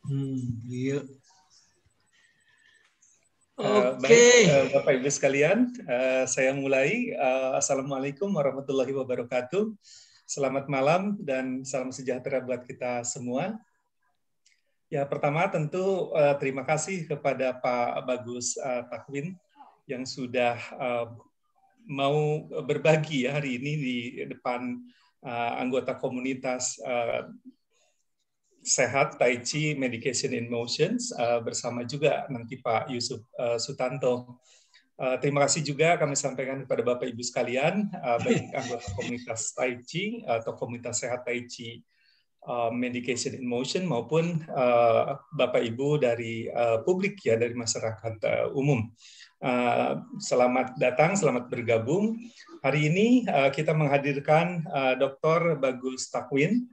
Iya. Baik, Bapak Ibu sekalian, saya mulai. Assalamualaikum warahmatullahi wabarakatuh. Selamat malam dan salam sejahtera buat kita semua. Ya, pertama tentu terima kasih kepada Pak Bagus Takwin yang sudah mau berbagi hari ini di depan anggota komunitas Sehat Tai Chi Medication in Motions bersama juga nanti Pak Yusuf Sutanto. Terima kasih juga kami sampaikan kepada Bapak Ibu sekalian, baik anggota komunitas Tai Chi atau komunitas Sehat Tai Chi Medication in Motion maupun Bapak Ibu dari publik ya, dari masyarakat umum. Selamat datang, selamat bergabung. Hari ini kita menghadirkan Dr. Bagus Takwin.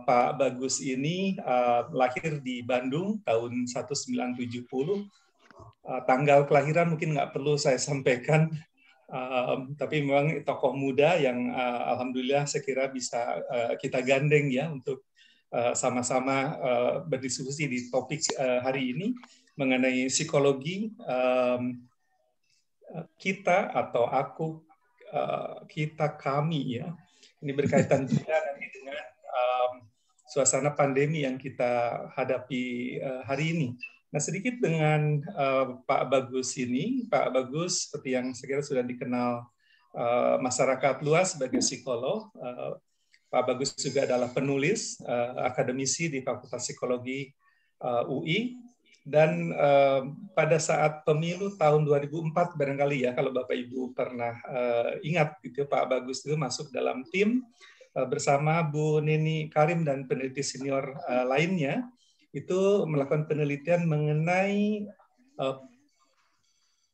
Pak Bagus ini lahir di Bandung tahun 1970. Tanggal kelahiran mungkin nggak perlu saya sampaikan, tapi memang tokoh muda yang alhamdulillah saya kira bisa kita gandeng ya untuk sama-sama berdiskusi di topik hari ini mengenai psikologi kita atau aku, kita, kami ya. Ini berkaitan juga dengan suasana pandemi yang kita hadapi hari ini. Nah, sedikit dengan Pak Bagus ini, Pak Bagus seperti yang saya kira sudah dikenal masyarakat luas sebagai psikolog. Pak Bagus juga adalah penulis, akademisi di Fakultas Psikologi UI, dan pada saat pemilu tahun 2004 barangkali ya, kalau Bapak Ibu pernah ingat, itu Pak Bagus itu masuk dalam tim bersama Bu Nini Karim dan peneliti senior lainnya, itu melakukan penelitian mengenai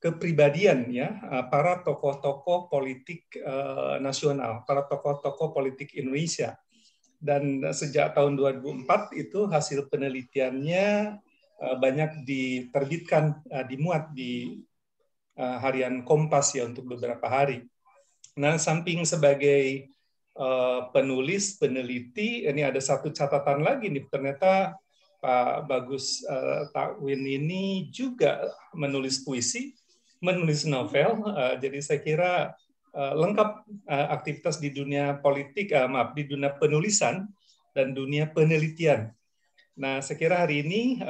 kepribadian ya para tokoh-tokoh politik nasional, para tokoh-tokoh politik Indonesia. Dan sejak tahun 2004 itu hasil penelitiannya banyak diterbitkan, dimuat di harian Kompas ya untuk beberapa hari. Nah, samping sebagai penulis, peneliti, ini ada satu catatan lagi nih, ternyata Pak Bagus Takwin ini juga menulis puisi, menulis novel, jadi saya kira lengkap aktivitas di dunia politik, di dunia penulisan dan dunia penelitian. Nah, saya kira hari ini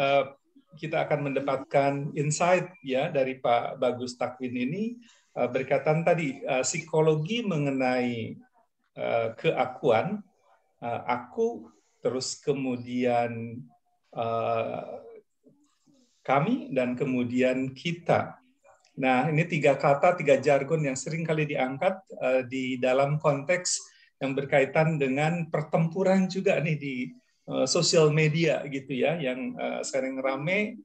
kita akan mendapatkan insight ya dari Pak Bagus Takwin ini berkaitan tadi psikologi mengenai keakuan, aku, terus kemudian kami, dan kemudian kita. Nah, ini tiga kata, tiga jargon yang sering kali diangkat di dalam konteks yang berkaitan dengan pertempuran juga nih di sosial media gitu ya, yang sering rame,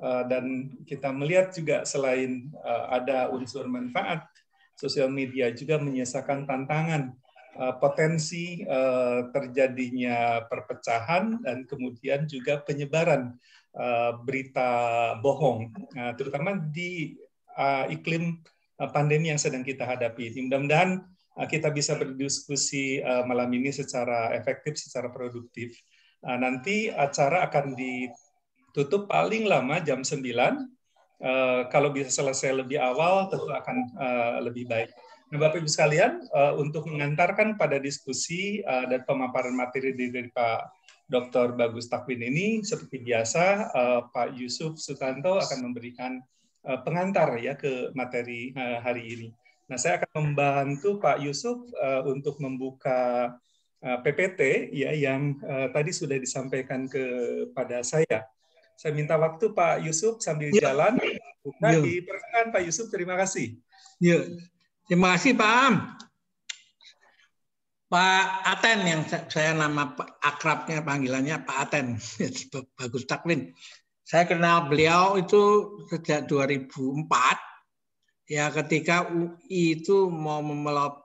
dan kita melihat juga selain ada unsur manfaat, sosial media juga menyisakan tantangan, potensi terjadinya perpecahan dan kemudian juga penyebaran berita bohong, terutama di iklim pandemi yang sedang kita hadapi. Mudah-mudahan kita bisa berdiskusi malam ini secara efektif, secara produktif. Nanti acara akan ditutup paling lama jam 9. Kalau bisa selesai lebih awal, tentu akan lebih baik. Nah, Bapak Ibu sekalian, untuk mengantarkan pada diskusi dan pemaparan materi dari Pak Dr. Bagus Takwin ini, seperti biasa, Pak Yusuf Sutanto akan memberikan pengantar ya ke materi hari ini. Nah, saya akan membantu Pak Yusuf untuk membuka PPT ya yang tadi sudah disampaikan kepada saya. Saya minta waktu Pak Yusuf sambil jalan. Buka di pertengahan Pak Yusuf, terima kasih. Ya. Terima kasih Pak Am. Pak Aten yang saya nama akrabnya, panggilannya Pak Aten, Bagus Takwin. Saya kenal beliau itu sejak 2004, ya ketika UI itu mau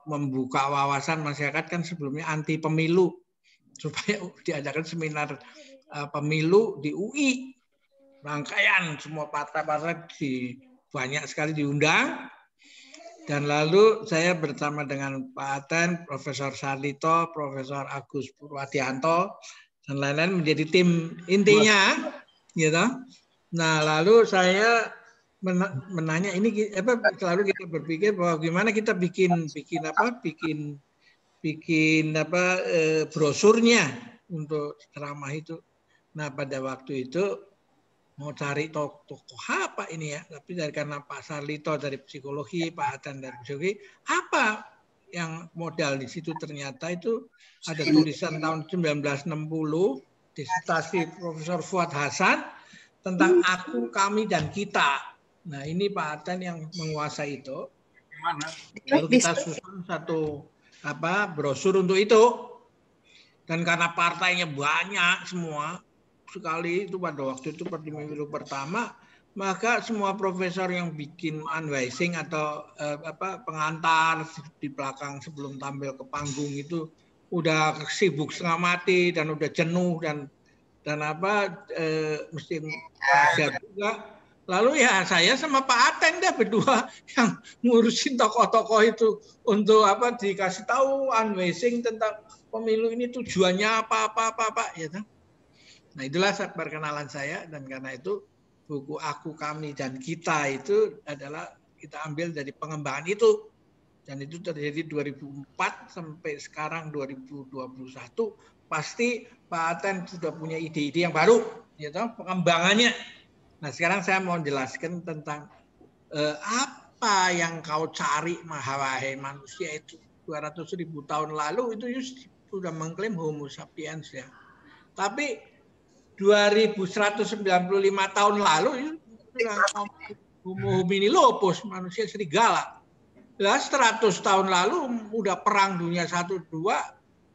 membuka wawasan masyarakat kan sebelumnya anti pemilu, supaya diadakan seminar pemilu di UI. Rangkaian semua partai-partai banyak sekali diundang. Dan lalu saya bersama dengan Pak Aten, Profesor Sarlito, Profesor Agus Purwadianto, dan lain-lain menjadi tim intinya, gitu. Nah, lalu saya menanya ini selalu kita berpikir bahwa gimana kita bikin brosurnya untuk ceramah itu. Nah, pada waktu itu mau cari tokoh apa ini ya, tapi karena Pak Sarlito dari psikologi, Pak Adan dari psikologi, apa yang modal di situ ternyata itu ada tulisan tahun 1960 disertasi Profesor Fuad Hasan tentang aku, kami, dan kita. Nah, ini Pak Adan yang menguasai itu. Lalu kita susun satu brosur untuk itu. Dan karena partainya banyak semua sekali itu pada waktu itu pemilu pertama, maka semua profesor yang bikin unwising atau pengantar di belakang sebelum tampil ke panggung itu udah sibuk setengah mati dan udah jenuh dan mesti ngajar juga. Lalu ya saya sama Pak Aten dah berdua yang ngurusin tokoh-tokoh itu untuk dikasih tahu unwising tentang pemilu ini tujuannya apa ya. Nah, itulah perkenalan saya, dan karena itu buku Aku, Kami, dan Kita itu adalah kita ambil dari pengembangan itu. Dan itu terjadi 2004 sampai sekarang 2021, pasti Pak Aten sudah punya ide-ide yang baru, gitu, pengembangannya. Nah, sekarang saya mau jelaskan tentang apa yang kau cari, wahai manusia itu. 200.000 tahun lalu itu sudah mengklaim Homo sapiens ya. Tapi 2195 tahun lalu Homo homini lupus, manusia serigala. Lah 100 tahun lalu udah perang dunia 1-2,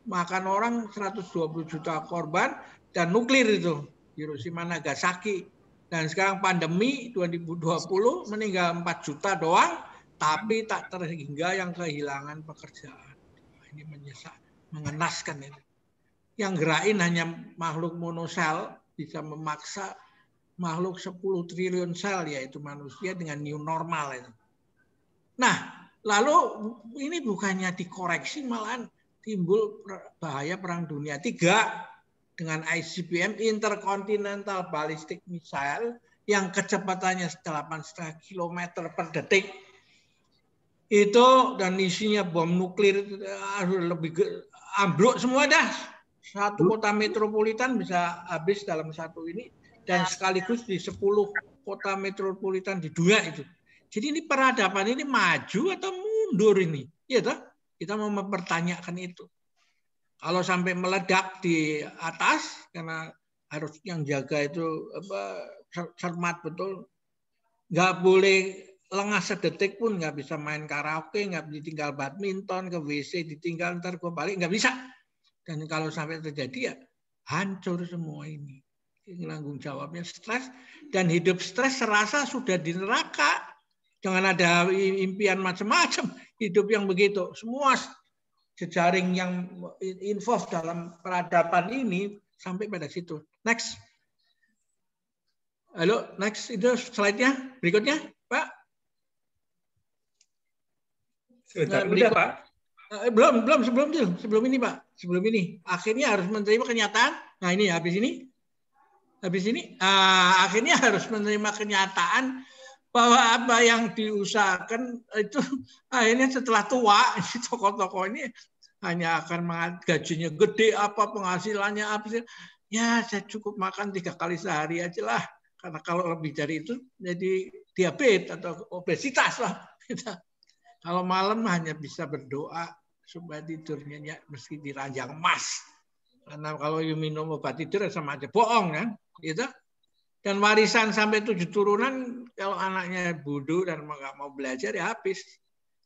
makan orang 120 juta korban dan nuklir itu Hiroshima Nagasaki. Dan sekarang pandemi 2020 meninggal 4 juta doang, tapi tak terhingga yang kehilangan pekerjaan. Ini mengenaskan itu. Yang gerakin hanya makhluk monosel, bisa memaksa makhluk 10 triliun sel, yaitu manusia dengan new normal itu. Nah, lalu ini bukannya dikoreksi, malahan timbul bahaya perang dunia 3 dengan ICBM, Intercontinental Ballistic Missile, yang kecepatannya 8,5 km per detik. Itu dan isinya bom nuklir lebih ambruk semua dah. Satu kota metropolitan bisa habis dalam satu ini, dan sekaligus di 10 kota metropolitan di dunia itu. Jadi ini peradaban ini maju atau mundur ini? Ya toh? Kita mau mempertanyakan itu. Kalau sampai meledak di atas, karena harus yang jaga itu cermat betul, nggak boleh lengah sedetik pun, nggak bisa main karaoke, nggak ditinggal badminton, ke WC ditinggal ntar gue balik, nggak bisa. Dan kalau sampai terjadi ya hancur semua ini. Tanggung jawabnya stres, dan hidup stres serasa sudah di neraka. Jangan ada impian macam-macam, hidup yang begitu. Semua jejaring yang involved dalam peradaban ini sampai pada situ. Next. Halo, next itu slide-nya. Berikutnya, Pak. Sebentar, udah Pak. Belum sebelum ini Pak. Sebelum ini. Akhirnya harus menerima kenyataan. Nah ini habis ini. Akhirnya harus menerima kenyataan bahwa apa yang diusahakan itu akhirnya setelah tua, tokoh-tokoh ini hanya akan gajinya gede, apa penghasilannya apa sih. Ya saya cukup makan 3 kali sehari aja lah. Karena kalau lebih dari itu jadi diabetes atau obesitas lah. Kalau malam hanya bisa berdoa supaya tidurnya meski di ranjang emas. Karena kalau minum obat tidur sama aja bohong kan, gitu. Dan warisan sampai 7 turunan, kalau anaknya bodoh dan nggak mau belajar ya habis.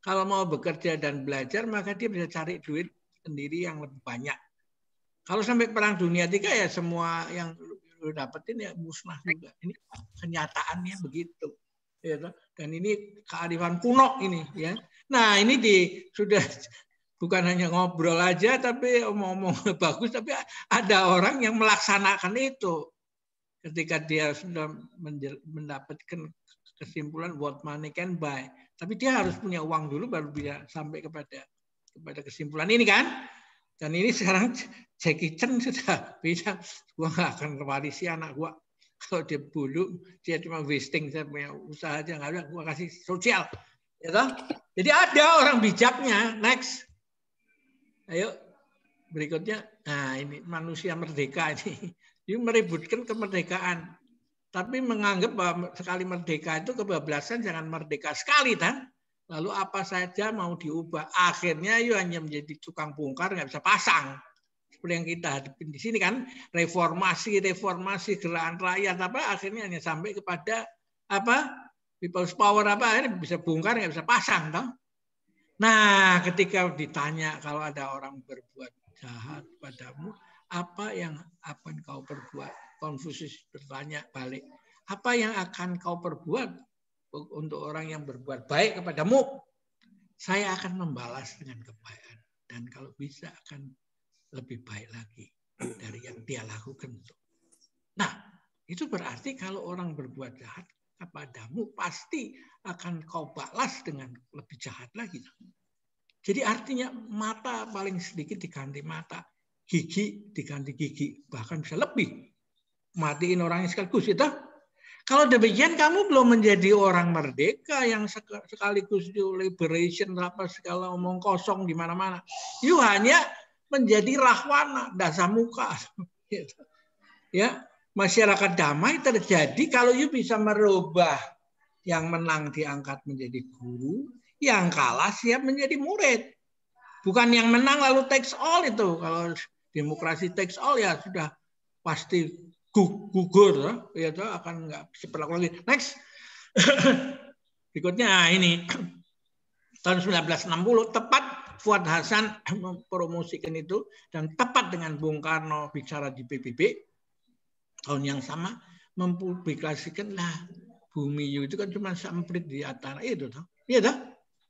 Kalau mau bekerja dan belajar, maka dia bisa cari duit sendiri yang lebih banyak. Kalau sampai perang dunia 3 ya semua yang lu dapetin ya musnah juga. Ini kenyataannya begitu. Dan ini kearifan kuno ini ya. Nah ini sudah bukan hanya ngobrol aja, tapi omong-omong bagus, tapi ada orang yang melaksanakan itu. Ketika dia sudah mendapatkan kesimpulan what money can buy. Tapi dia harus punya uang dulu baru bisa sampai kepada kesimpulan ini kan. Dan ini sekarang Jackie Chan sudah bisa, gua nggak akan warisi anak gua. Kalau dia bulu, dia cuma wasting, saya punya usaha aja nggak ada, gua kasih sosial. Ya toh? Jadi ada orang bijaknya. Next, ayo berikutnya. Nah ini manusia merdeka ini. Ini meributkan kemerdekaan. Tapi menganggap bahwa sekali merdeka itu kebablasan, jangan merdeka sekali kan. Lalu apa saja mau diubah. Akhirnya yuk hanya menjadi tukang bongkar, nggak bisa pasang. Seperti yang kita hadapin di sini kan, reformasi gerakan rakyat apa akhirnya hanya sampai kepada apa people's power apa akhirnya bisa bongkar nggak bisa pasang toh. Nah ketika ditanya kalau ada orang berbuat jahat padamu, apa yang akan kau perbuat? Konfusius bertanya balik, apa yang akan kau perbuat untuk orang yang berbuat baik kepadamu? Saya akan membalas dengan kebaikan dan kalau bisa akan lebih baik lagi dari yang dia lakukan. Nah, itu berarti kalau orang berbuat jahat kepadamu pasti akan kau balas dengan lebih jahat lagi. Jadi artinya mata paling sedikit diganti mata, gigi diganti gigi, bahkan bisa lebih. Matiin orangnya sekaligus itu. Kalau demikian kamu belum menjadi orang merdeka yang sekaligus liberation apa segala omong kosong di mana-mana. You hanya menjadi rahwana, dasar muka. Ya, masyarakat damai terjadi kalau you bisa merubah yang menang diangkat menjadi guru, yang kalah siap menjadi murid. Bukan yang menang lalu takes all itu. Kalau demokrasi takes all ya sudah pasti gugur ya itu akan nggak bisa berlaku lagi. Next. Berikutnya ini tahun 1960 tepat Fuad Hasan mempromosikan itu dan tepat dengan Bung Karno bicara di PBB tahun yang sama mempublikasikan lah Bumi itu kan cuma semprit di antara itu toh. Iya toh?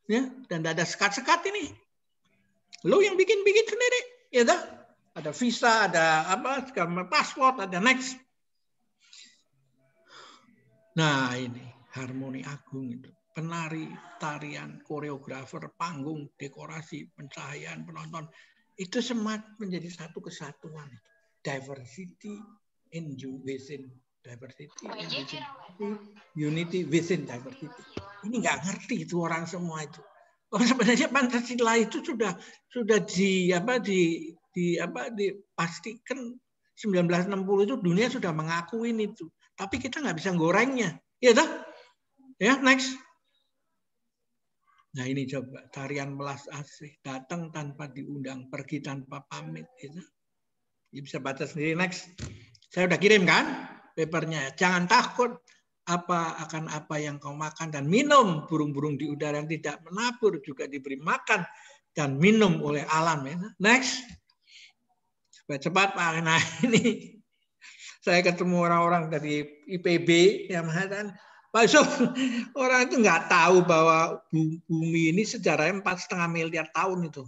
Ya, dan ada sekat-sekat ini. Lo yang bikin-bikin sendiri, ya toh? Ada visa, ada apa, segala paspor, ada next. Nah ini harmoni agung itu. Penari, tarian, koreografer, panggung, dekorasi, pencahayaan, penonton. Itu semua menjadi satu kesatuan. Diversity in within diversity. Unity within diversity. Ini nggak ngerti itu orang semua itu. Oh, sebenarnya Pancasila itu sudah dipastikan 1960 itu dunia sudah mengakuin itu. Tapi kita nggak bisa gorengnya. Ya toh? Ya, next. Nah ini coba tarian melas asih, datang tanpa diundang, pergi tanpa pamit. Gitu. Ya, bisa baca sendiri, next. Saya udah kirim kan papernya. Jangan takut akan apa yang kau makan dan minum. Burung-burung di udara yang tidak menabur juga diberi makan dan minum oleh alam. Ya. Next. Cepat-cepat Pak. Nah ini saya ketemu orang-orang dari IPB yang mengatakan, Pak Yusuf, orang itu nggak tahu bahwa bumi ini sejarahnya 4,5 miliar tahun itu.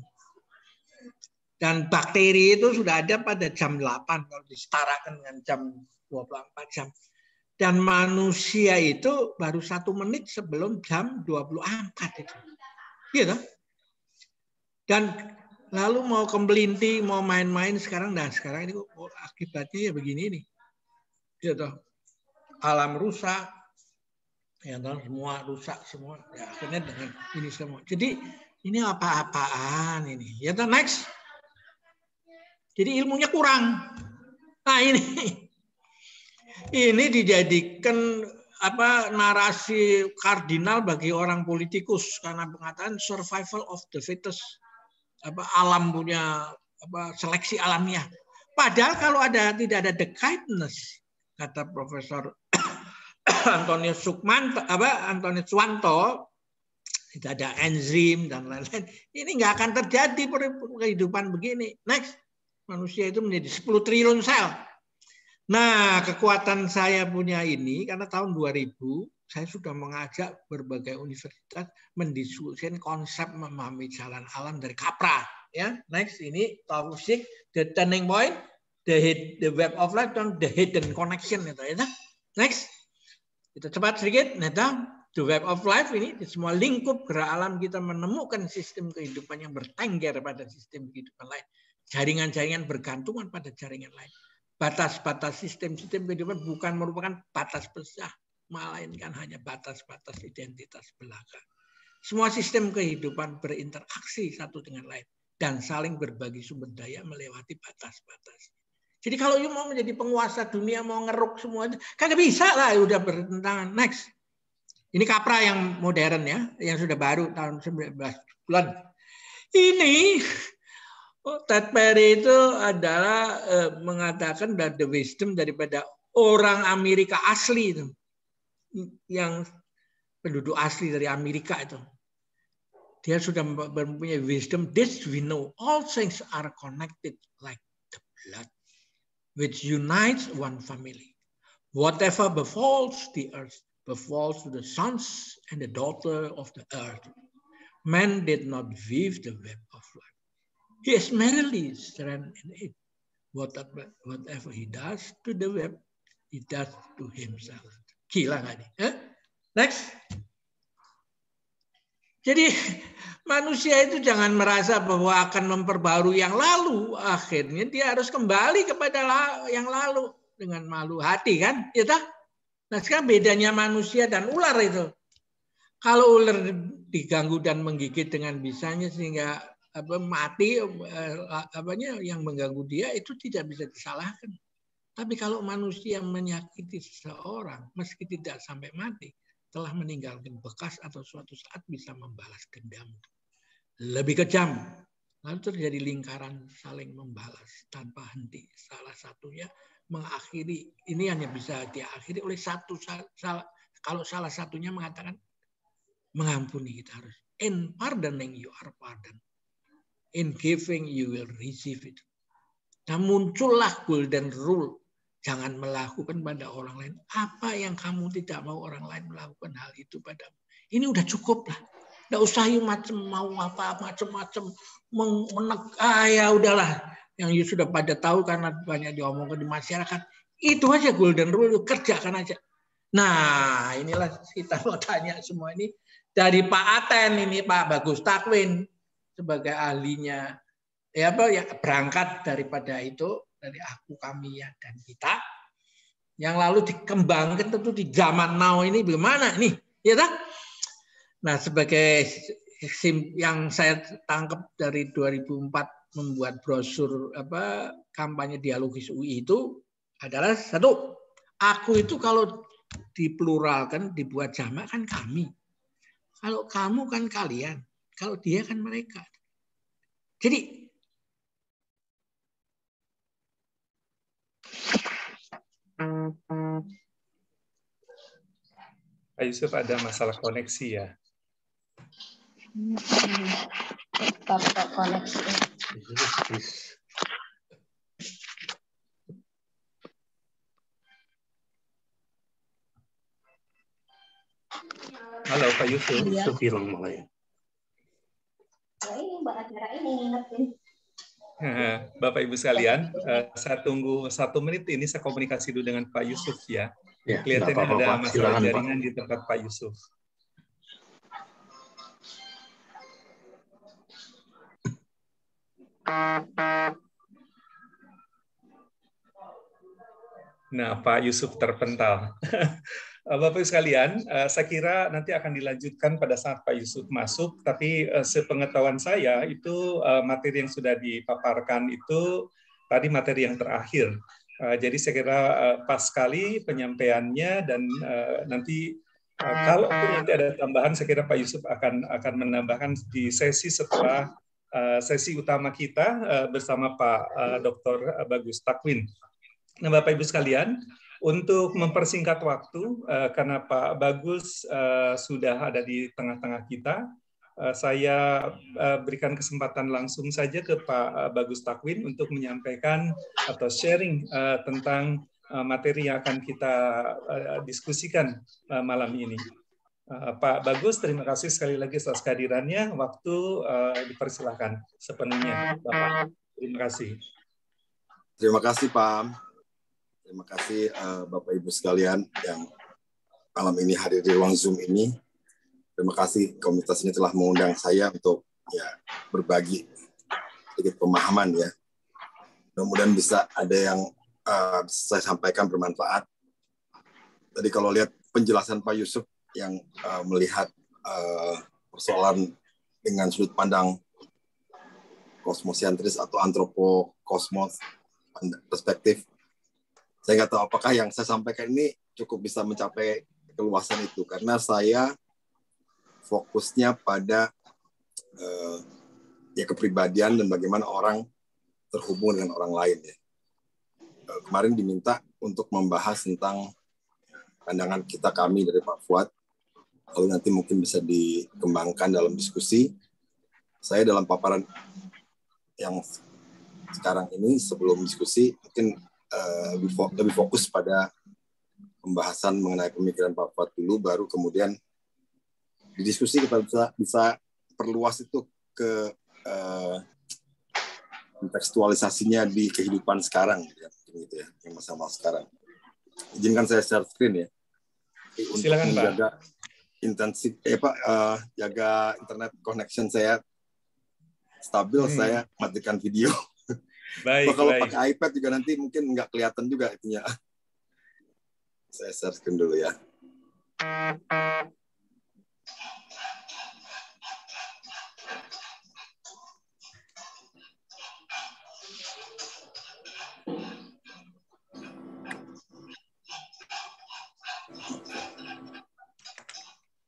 Dan bakteri itu sudah ada pada jam 8 kalau disetarakan dengan jam 24 jam. Dan manusia itu baru 1 menit sebelum jam 24 itu. Gitu. Dan lalu mau kemelinti, mau main-main sekarang. Nah sekarang ini akibatnya ya begini nih. Gitu. Alam rusak. Ya, semua rusak semua. Ya, akhirnya dengan ini semua. Jadi ini apa-apaan ini. Ya, next. Jadi ilmunya kurang. Nah ini dijadikan narasi kardinal bagi orang politikus karena mengatakan survival of the fittest. Alam punya seleksi alamiah. Padahal kalau tidak ada the kindness, kata Profesor Antonius Suwanto, tidak ada enzim dan lain-lain. Ini nggak akan terjadi kehidupan begini. Next. Manusia itu menjadi 10 triliun sel. Nah, kekuatan saya punya ini karena tahun 2000 saya sudah mengajak berbagai universitas mendiskusikan konsep memahami jalan alam dari Capra. Ya, next ini Taufik, the turning point, the web of life dan the hidden connection itu ya. Next, kita cepat sedikit. Nah, the web of life ini semua lingkup gerak alam kita menemukan sistem kehidupan yang bertengger pada sistem kehidupan lain. Jaringan-jaringan bergantungan pada jaringan lain. Batas-batas sistem-sistem kehidupan bukan merupakan batas besar, melainkan hanya batas-batas identitas belaka. Semua sistem kehidupan berinteraksi satu dengan lain dan saling berbagi sumber daya melewati batas-batas. Jadi kalau you mau menjadi penguasa dunia, mau ngeruk semua itu, kagak bisa lah, udah bertentangan. Next. Ini Kapra yang modern ya, yang sudah baru tahun 19 bulan. Ini Ted Perry itu adalah mengatakan that the wisdom daripada orang Amerika asli itu, yang penduduk asli dari Amerika itu. Dia sudah mempunyai wisdom. This we know, all things are connected like the blood, which unites one family. Whatever befalls the earth befalls to the sons and the daughter of the earth. Man did not weave the web of life. He is merely strand in it. Whatever he does to the web, he does to himself. Gila nggak nih? Next. Jadi manusia itu jangan merasa bahwa akan memperbarui yang lalu. Akhirnya dia harus kembali kepada yang lalu dengan malu hati kan? Ya tak? Nah sekarang bedanya manusia dan ular itu. Kalau ular diganggu dan menggigit dengan bisanya sehingga mati, yang mengganggu dia itu tidak bisa disalahkan. Tapi kalau manusia menyakiti seseorang meski tidak sampai mati, telah meninggalkan bekas atau suatu saat bisa membalas dendam. Lebih kejam. Lalu terjadi lingkaran saling membalas tanpa henti. Salah satunya mengakhiri, ini hanya bisa diakhiri oleh kalau salah satunya mengatakan mengampuni, kita harus. In pardoning you are pardoned. In giving you will receive it. Nah muncullah golden rule. Jangan melakukan pada orang lain apa yang kamu tidak mau orang lain melakukan hal itu padamu. Ini udah cukup lah. Nggak usah you mau apa macam-macam ya udahlah. Yang sudah pada tahu karena banyak diomongkan di masyarakat. Itu aja golden rule, kerjakan aja. Nah inilah kita mau tanya semua ini dari Pak Aten ini, Pak Bagus Takwin sebagai ahlinya. Ya berangkat daripada itu, dari aku, kami, ya, dan kita. Yang lalu dikembangkan tentu di zaman now ini bagaimana nih? Ya tak? Nah, sebagai yang saya tangkap dari 2004 membuat brosur kampanye dialogis UI itu adalah satu, aku itu kalau dipluralkan, dibuat jamak kan kami. Kalau kamu kan kalian, kalau dia kan mereka. Jadi Pak Yusuf ada masalah koneksi ya? Koneksi. Halo Pak Yusuf. Iya. Hilang malah ya. Ini Mbak acara ini ngingetin. Bapak Ibu sekalian, saya tunggu 1 menit ini saya komunikasi dulu dengan Pak Yusuf ya. Ya, kelihatannya ada masalah silakan, jaringan Pak. di tempat Pak Yusuf. Nah, Pak Yusuf terpental. Bapak Ibu sekalian, saya kira nanti akan dilanjutkan pada saat Pak Yusuf masuk, tapi sepengetahuan saya itu materi yang sudah dipaparkan itu tadi materi yang terakhir. Jadi saya kira pas sekali penyampaiannya dan nanti kalau nanti ada tambahan, saya kira Pak Yusuf akan menambahkan di sesi setelah sesi utama kita bersama Pak Dr. Bagus Takwin. Nah, Bapak Ibu sekalian, untuk mempersingkat waktu, karena Pak Bagus sudah ada di tengah-tengah kita, saya berikan kesempatan langsung saja ke Pak Bagus Takwin untuk menyampaikan atau sharing tentang materi yang akan kita diskusikan malam ini. Pak Bagus, terima kasih sekali lagi atas kehadirannya. Waktu dipersilakan sepenuhnya, Bapak. Terima kasih. Terima kasih, Pak. Terima kasih Bapak Ibu sekalian yang malam ini hadir di ruang Zoom ini. Terima kasih komunitas ini telah mengundang saya untuk berbagi sedikit pemahaman ya Mudah-mudahan bisa ada yang saya sampaikan bermanfaat. Tadi kalau lihat penjelasan Pak Yusuf yang melihat persoalan dengan sudut pandang kosmosentris atau antropokosmos perspektif, saya nggak tahu apakah yang saya sampaikan ini cukup bisa mencapai keluasan itu, karena saya fokusnya pada ya kepribadian dan bagaimana orang terhubung dengan orang lain. Ya. Kemarin diminta untuk membahas tentang pandangan kami dari Pak Fuad, lalu nanti mungkin bisa dikembangkan dalam diskusi. Saya dalam paparan yang sekarang ini sebelum diskusi mungkin lebih fokus pada pembahasan mengenai pemikiran Pak Fuad dulu, baru kemudian di diskusi kita bisa perluas itu ke kontekstualisasinya di kehidupan sekarang, ya, gitu ya, yang masalah sekarang. Izinkan saya share screen ya. Untuk silakan, menjaga intensif, jaga internet connection saya stabil, saya matikan video. Baik, kalau baik. pakai iPad juga nanti mungkin nggak kelihatan juga itunya. Saya share screen dulu ya.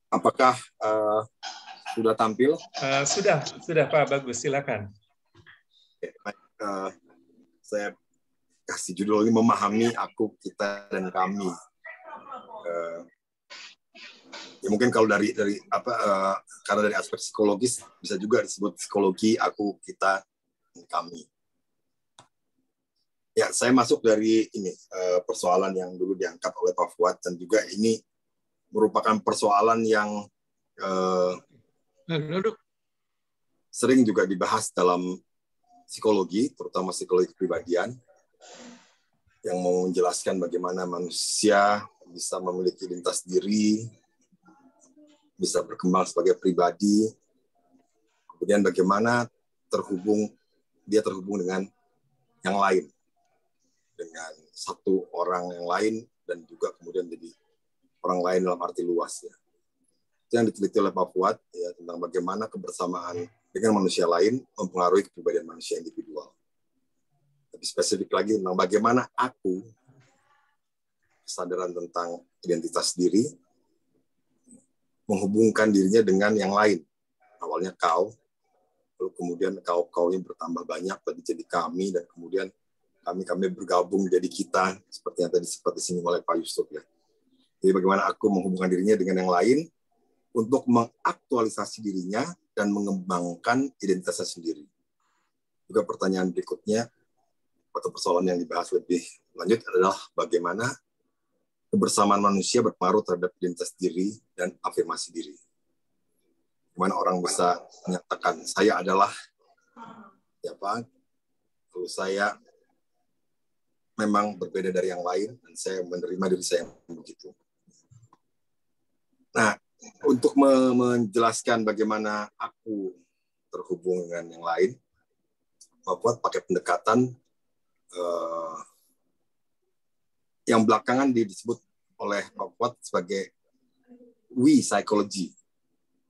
Apakah sudah tampil? Sudah Pak, bagus, silakan. Saya kasih judul ini, memahami aku, kita, dan kami. Ya mungkin kalau dari karena dari aspek psikologis bisa juga disebut psikologi aku, kita, dan kami. Ya, saya masuk dari ini persoalan yang dulu diangkat oleh Pak Fuad, dan juga ini merupakan persoalan yang sering juga dibahas dalam psikologi, terutama psikologi kepribadian, yang mau menjelaskan bagaimana manusia bisa memiliki lintas diri, bisa berkembang sebagai pribadi, kemudian bagaimana dia terhubung dengan yang lain, dengan satu orang yang lain, dan juga kemudian jadi orang lain dalam arti luas. Ya. Itu yang diteliti oleh Pak Fuad, ya, tentang bagaimana kebersamaan dengan manusia lain mempengaruhi kepribadian manusia individual. Lebih spesifik lagi tentang bagaimana aku, kesadaran tentang identitas diri, menghubungkan dirinya dengan yang lain. Awalnya kau, lalu kemudian kau-kaunya bertambah banyak, tadi jadi kami, dan kemudian kami bergabung jadi kita, seperti yang tadi seperti sini oleh Pak Yusuf. Ya. Jadi bagaimana aku menghubungkan dirinya dengan yang lain untuk mengaktualisasi dirinya dan mengembangkan identitasnya sendiri. Juga pertanyaan berikutnya, atau persoalan yang dibahas lebih lanjut adalah bagaimana kebersamaan manusia berpengaruh terhadap identitas diri dan afirmasi diri. Bagaimana orang bisa menyatakan, saya adalah siapa, lalu saya memang berbeda dari yang lain, dan saya menerima diri saya yang begitu. Nah, untuk menjelaskan bagaimana aku terhubung dengan yang lain, Pak Fuad pakai pendekatan yang belakangan disebut oleh Pak Fuad sebagai we psychology.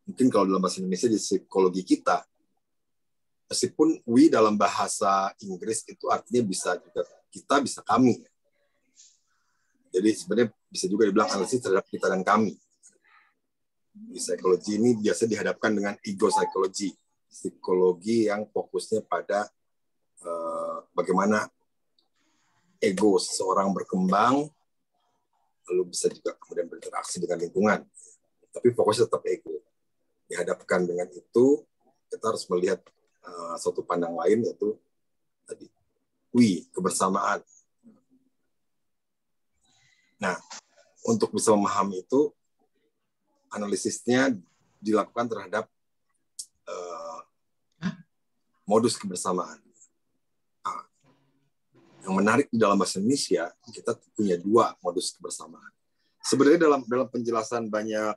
Mungkin kalau dalam bahasa Indonesia di psikologi kita, meskipun we dalam bahasa Inggris itu artinya bisa juga kita, bisa kami. Jadi sebenarnya bisa juga dibilang analisis terhadap kita dan kami. Di psikologi ini biasa dihadapkan dengan ego psychology, psikologi yang fokusnya pada bagaimana ego seseorang berkembang, lalu bisa juga kemudian berinteraksi dengan lingkungan. Tapi fokusnya tetap ego. Dihadapkan dengan itu, kita harus melihat suatu pandang lain, yaitu tadi we, kebersamaan. Nah, untuk bisa memahami itu, analisisnya dilakukan terhadap modus kebersamaan. Nah, yang menarik di dalam bahasa Indonesia, kita punya dua modus kebersamaan. Sebenarnya dalam penjelasan banyak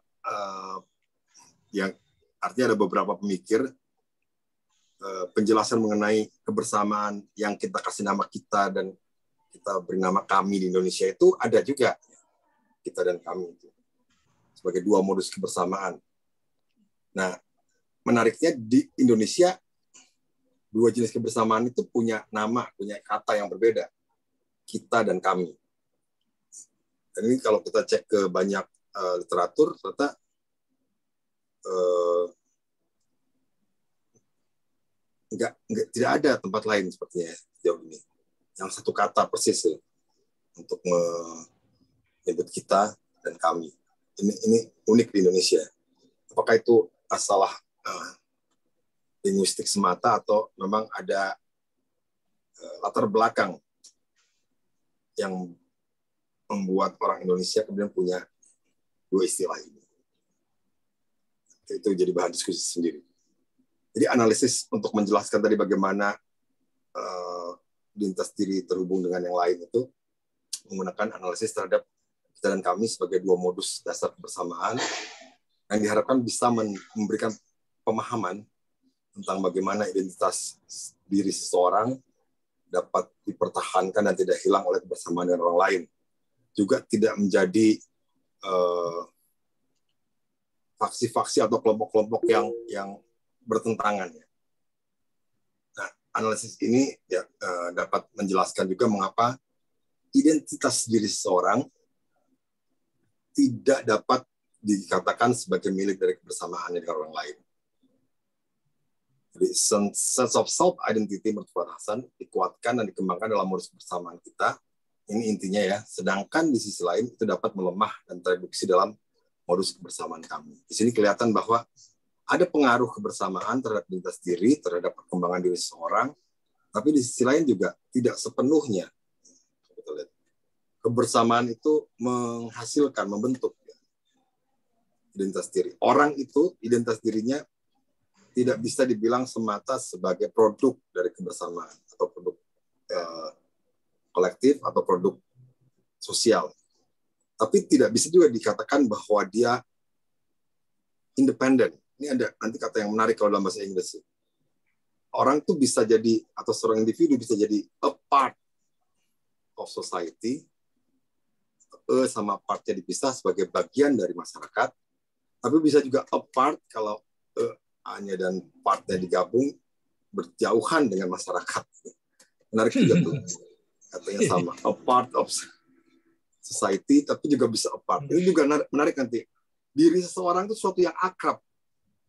yang artinya ada beberapa pemikir penjelasan mengenai kebersamaan yang kita kasih nama kita dan kita beri nama kami di Indonesia itu ada juga kita dan kami itu sebagai dua modus kebersamaan. Nah, menariknya di Indonesia dua jenis kebersamaan itu punya nama, punya kata yang berbeda, kita dan kami. Dan ini kalau kita cek ke banyak literatur, ternyata tidak ada tempat lain sepertinya sejauh ini yang satu kata persis untuk menyebut kita dan kami. Ini unik di Indonesia. Apakah itu masalah linguistik semata atau memang ada latar belakang yang membuat orang Indonesia kemudian punya dua istilah ini. Itu jadi bahan diskusi sendiri. Jadi analisis untuk menjelaskan tadi bagaimana lintas diri terhubung dengan yang lain itu menggunakan analisis terhadap kita dan kami sebagai dua modus dasar kebersamaan yang diharapkan bisa memberikan pemahaman tentang bagaimana identitas diri seseorang dapat dipertahankan dan tidak hilang oleh kebersamaan dengan orang lain. Juga tidak menjadi faksi-faksi atau kelompok-kelompok yang bertentangan. Nah, analisis ini dapat menjelaskan juga mengapa identitas diri seseorang tidak dapat dikatakan sebagai milik dari kebersamaan dengan orang lain. Jadi sense of self identity menurut Fuad Hasan dikuatkan dan dikembangkan dalam modus kebersamaan kita. Ini intinya ya. Sedangkan di sisi lain itu dapat melemah dan tereduksi dalam modus kebersamaan kami. Di sini kelihatan bahwa ada pengaruh kebersamaan terhadap identitas diri, terhadap perkembangan diri seseorang, tapi di sisi lain juga tidak sepenuhnya. Kebersamaan itu menghasilkan, membentuk identitas diri. Orang itu, identitas dirinya tidak bisa dibilang semata sebagai produk dari kebersamaan atau produk kolektif atau produk sosial. Tapi tidak bisa juga dikatakan bahwa dia independen. Ini ada nanti kata yang menarik kalau dalam bahasa Inggris. Orang tuh bisa jadi, atau seorang individu bisa jadi a part of society, sama partnya dipisah sebagai bagian dari masyarakat, tapi bisa juga a part kalau A-nya dan partnya digabung berjauhan dengan masyarakat. Menarik juga tuh. Katanya sama, a part of society, tapi juga bisa a part. Ini juga menarik nanti. Diri seseorang itu sesuatu yang akrab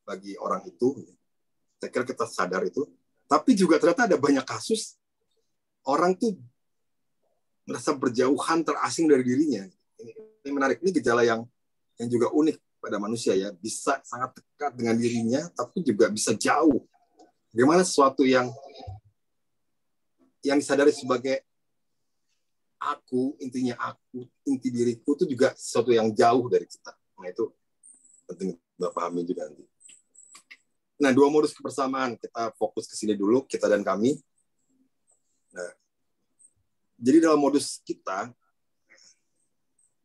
bagi orang itu. Saya kira kita sadar itu. Tapi juga ternyata ada banyak kasus orang tuh merasa berjauhan, terasing dari dirinya. Ini menarik. Ini gejala yang juga unik pada manusia ya. Bisa sangat dekat dengan dirinya, tapi juga bisa jauh. Bagaimana sesuatu yang disadari sebagai aku, intinya aku, inti diriku itu juga sesuatu yang jauh dari kita. Nah itu penting kita pahami juga nanti. Nah, dua modus kebersamaan, kita fokus ke sini dulu, kita dan kami. Nah, jadi dalam modus kita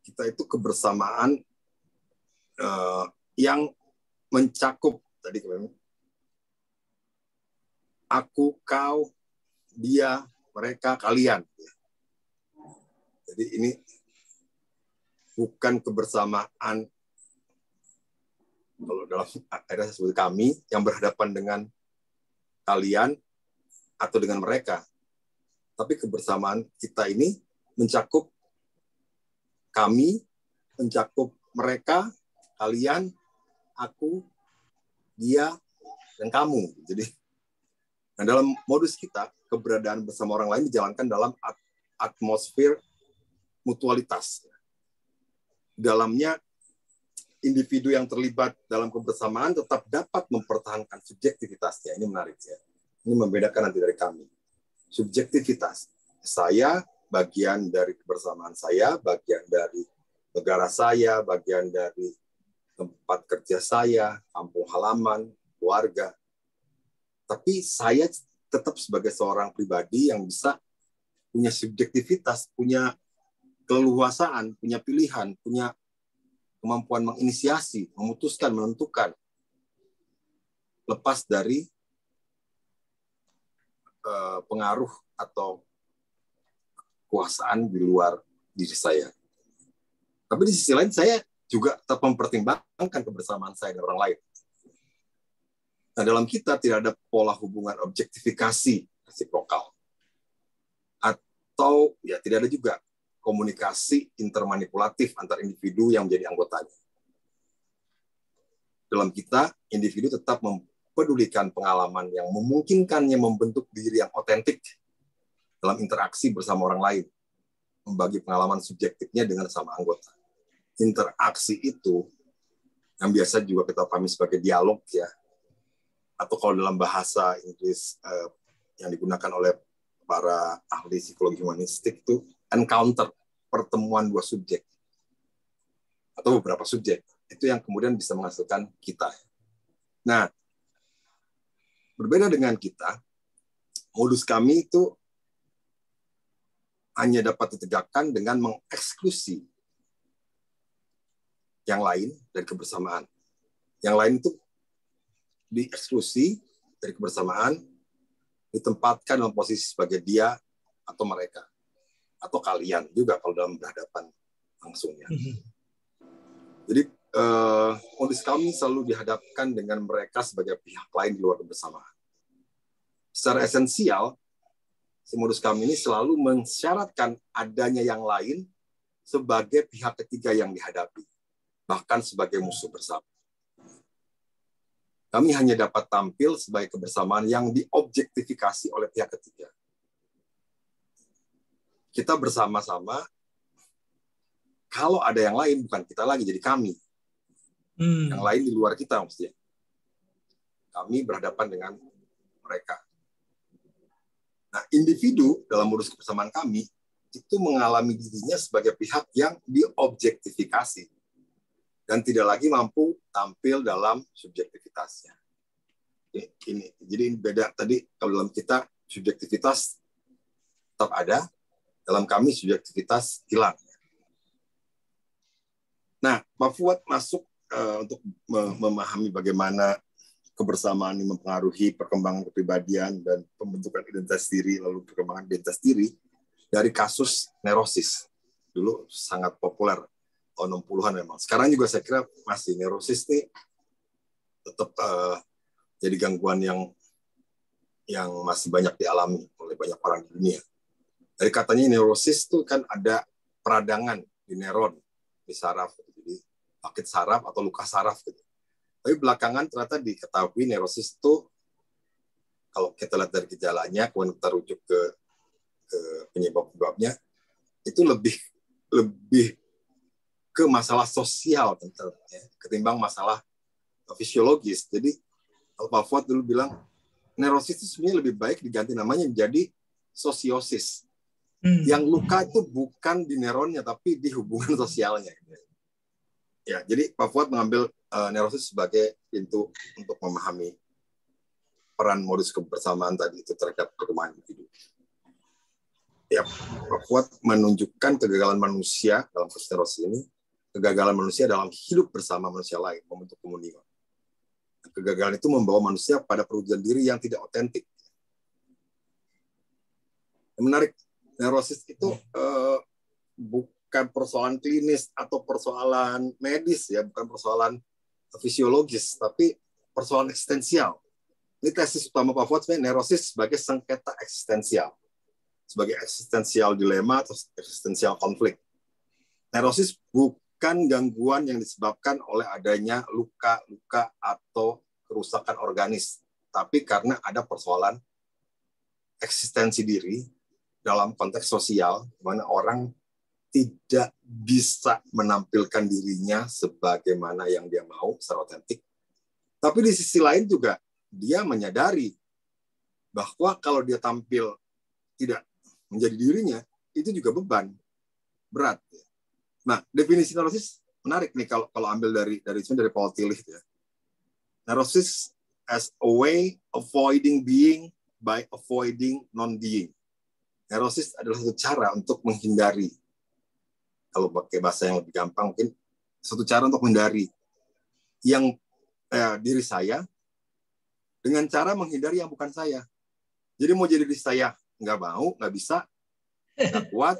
itu kebersamaan yang mencakup tadi aku, kau, dia, mereka, kalian. Jadi ini bukan kebersamaan kalau dalam ada sebut kami yang berhadapan dengan kalian atau dengan mereka. Tapi kebersamaan kita ini mencakup kami, mencakup mereka, kalian, aku, dia, dan kamu. Jadi dalam modus kita, keberadaan bersama orang lain dijalankan dalam atmosfer mutualitas. Dalamnya, individu yang terlibat dalam kebersamaan tetap dapat mempertahankan subjektivitasnya. Ini menarik ya. Ini membedakan nanti dari kami. Subjektivitas. Saya bagian dari kebersamaan saya, bagian dari negara saya, bagian dari tempat kerja saya, kampung halaman, keluarga. Tapi saya tetap sebagai seorang pribadi yang bisa punya subjektivitas, punya keleluasaan, punya pilihan, punya kemampuan menginisiasi, memutuskan, menentukan, lepas dari pengaruh atau kekuasaan di luar diri saya. Tapi di sisi lain saya juga tetap mempertimbangkan kebersamaan saya dengan orang lain. Nah, dalam kita tidak ada pola hubungan objektifikasi resiprokal. Atau ya tidak ada juga komunikasi intermanipulatif antar individu yang menjadi anggotanya. Dalam kita, individu tetap mempedulikan pengalaman yang memungkinkannya membentuk diri yang otentik dalam interaksi bersama orang lain, membagi pengalaman subjektifnya dengan sama anggota. Interaksi itu yang biasa juga kita pahami sebagai dialog ya, atau kalau dalam bahasa Inggris yang digunakan oleh para ahli psikologi humanistik itu encounter, pertemuan dua subjek atau beberapa subjek, itu yang kemudian bisa menghasilkan kita. Nah, berbeda dengan kita, modus kami itu hanya dapat ditegakkan dengan mengeksklusi yang lain dari kebersamaan. Yang lain itu dieksklusi dari kebersamaan, ditempatkan dalam posisi sebagai dia atau mereka, atau kalian juga kalau dalam berhadapan langsungnya. Jadi modus kami selalu dihadapkan dengan mereka sebagai pihak lain di luar kebersamaan. Secara esensial, si modus kami ini selalu mensyaratkan adanya yang lain sebagai pihak ketiga yang dihadapi, bahkan sebagai musuh bersama. Kami hanya dapat tampil sebagai kebersamaan yang diobjektifikasi oleh pihak ketiga. Kita bersama-sama, kalau ada yang lain, bukan kita lagi, jadi kami. Yang lain di luar kita, maksudnya. Kami berhadapan dengan mereka. Nah, individu dalam modus kebersamaan kami, itu mengalami dirinya sebagai pihak yang diobjektifikasi dan tidak lagi mampu tampil dalam subjektivitasnya. Jadi ini beda tadi, kalau dalam kita subjektivitas tetap ada, dalam kami subjektivitas hilang. Nah, Pak Fuad masuk untuk memahami bagaimana kebersamaan ini mempengaruhi perkembangan kepribadian dan pembentukan identitas diri, lalu perkembangan identitas diri dari kasus neurosis. Dulu sangat populer, tahun 60-an memang. Sekarang juga saya kira masih neurosis ini tetap jadi gangguan yang masih banyak dialami oleh banyak orang di dunia. Dari katanya neurosis itu kan ada peradangan di neuron, di saraf, jadi sakit saraf atau luka saraf gitu. Tapi belakangan ternyata diketahui neurosis itu, kalau kita lihat dari gejalanya, kemudian kita rujuk ke penyebab-penyebabnya, itu lebih ke masalah sosial ketimbang masalah fisiologis. Jadi kalau Pak Fuad dulu bilang neurosis itu sebenarnya lebih baik diganti namanya menjadi sosiosis. Yang luka itu bukan di neuronnya tapi di hubungan sosialnya. Ya, jadi Pak Fuad mengambil neurosis sebagai pintu untuk memahami peran modus kebersamaan tadi itu terhadap perkembangan individu. Ya, Pak Fuad menunjukkan kegagalan manusia dalam kasus neurosis ini, kegagalan manusia dalam hidup bersama manusia lain, membentuk komunitas. Kegagalan itu membawa manusia pada perwujudan diri yang tidak otentik. Yang menarik, neurosis itu bukan persoalan klinis atau persoalan medis, ya, bukan persoalan fisiologis, tapi persoalan eksistensial. Ini tesis utama Pak Fuad, sebenarnya neurosis sebagai sengketa eksistensial, sebagai eksistensial dilema atau eksistensial konflik. Neurosis bukan gangguan yang disebabkan oleh adanya luka-luka atau kerusakan organis, tapi karena ada persoalan eksistensi diri dalam konteks sosial, di mana orang tidak bisa menampilkan dirinya sebagaimana yang dia mau secara otentik. Tapi di sisi lain juga dia menyadari bahwa kalau dia tampil tidak menjadi dirinya, itu juga beban, berat. Nah, definisi neurosis menarik nih kalau ambil dari Paul Tillich ya. Neurosis as a way of avoiding being by avoiding non-being. Neurosis adalah satu cara untuk menghindari, kalau pakai bahasa yang lebih gampang mungkin, satu cara untuk menghindari yang diri saya dengan cara menghindari yang bukan saya. Jadi mau jadi diri saya nggak mau, nggak bisa, nggak kuat.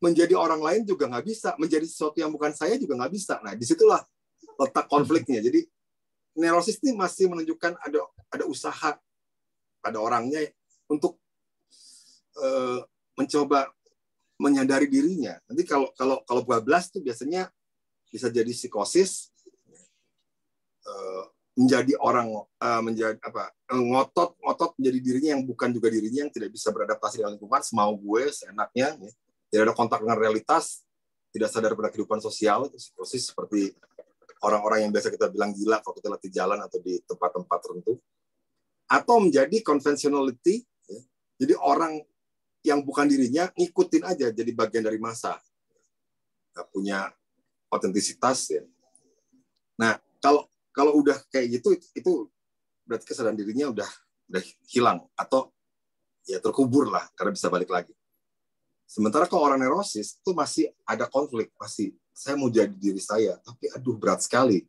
Menjadi orang lain juga nggak bisa. Menjadi sesuatu yang bukan saya juga nggak bisa. Nah, disitulah letak konfliknya. Jadi neurosis ini masih menunjukkan ada usaha pada orangnya untuk mencoba menyadari dirinya. Nanti kalau bablas itu biasanya bisa jadi psikosis, menjadi orang menjadi ngotot menjadi dirinya yang bukan juga dirinya, yang tidak bisa beradaptasi dengan lingkungan, semau gue, seenaknya, ya. Tidak ada kontak dengan realitas, tidak sadar pada kehidupan sosial. Itu psikosis seperti orang-orang yang biasa kita bilang gila kalau kita latih jalan atau di tempat-tempat tertentu. Atau menjadi conventionality, ya. Jadi orang yang bukan dirinya ngikutin aja, jadi bagian dari massa, nggak punya otentisitas, ya. Nah, kalau udah kayak gitu, itu berarti kesadaran dirinya udah hilang atau ya terkubur lah, karena bisa balik lagi. Sementara kalau orang neurosis itu masih ada konflik, masih saya mau jadi diri saya, tapi aduh berat sekali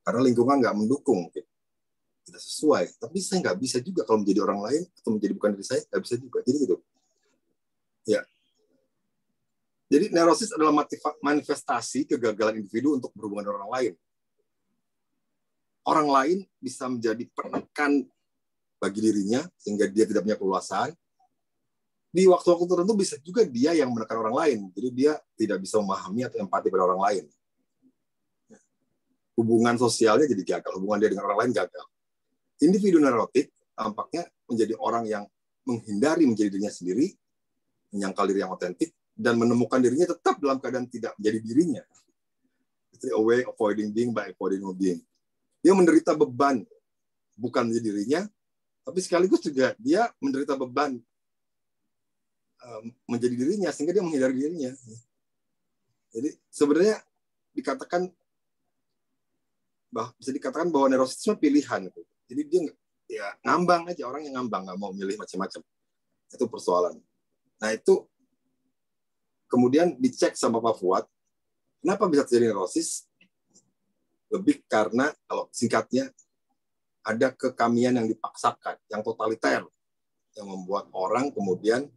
karena lingkungan nggak mendukung, tidak sesuai. Tapi saya nggak bisa juga kalau menjadi orang lain atau menjadi bukan diri saya, nggak bisa juga. Jadi gitu. Ya. Jadi neurosis adalah manifestasi kegagalan individu untuk berhubungan dengan orang lain. Orang lain bisa menjadi penekan bagi dirinya sehingga dia tidak punya keluasan. Di waktu-waktu tertentu bisa juga dia yang menekan orang lain. Jadi dia tidak bisa memahami atau empati pada orang lain. Hubungan sosialnya jadi gagal. Hubungan dia dengan orang lain gagal. Individu neurotik tampaknya menjadi orang yang menghindari menjadi dirinya sendiri, menyangkal diri yang otentik, dan menemukan dirinya tetap dalam keadaan tidak menjadi dirinya. It's a way of avoiding being by avoiding being. Dia menderita beban, bukan menjadi dirinya, tapi sekaligus juga dia menderita beban menjadi dirinya, sehingga dia menghindari dirinya. Jadi sebenarnya bisa dikatakan bahwa neurosis itu pilihan. Jadi dia ya ngambang aja, orang yang ngambang, nggak mau milih macam-macam. Itu persoalan. Nah itu kemudian dicek sama Pak Fuad, kenapa bisa terjadi neurosis? Lebih karena, kalau singkatnya, ada kekamian yang dipaksakan, yang totaliter, yang membuat orang kemudian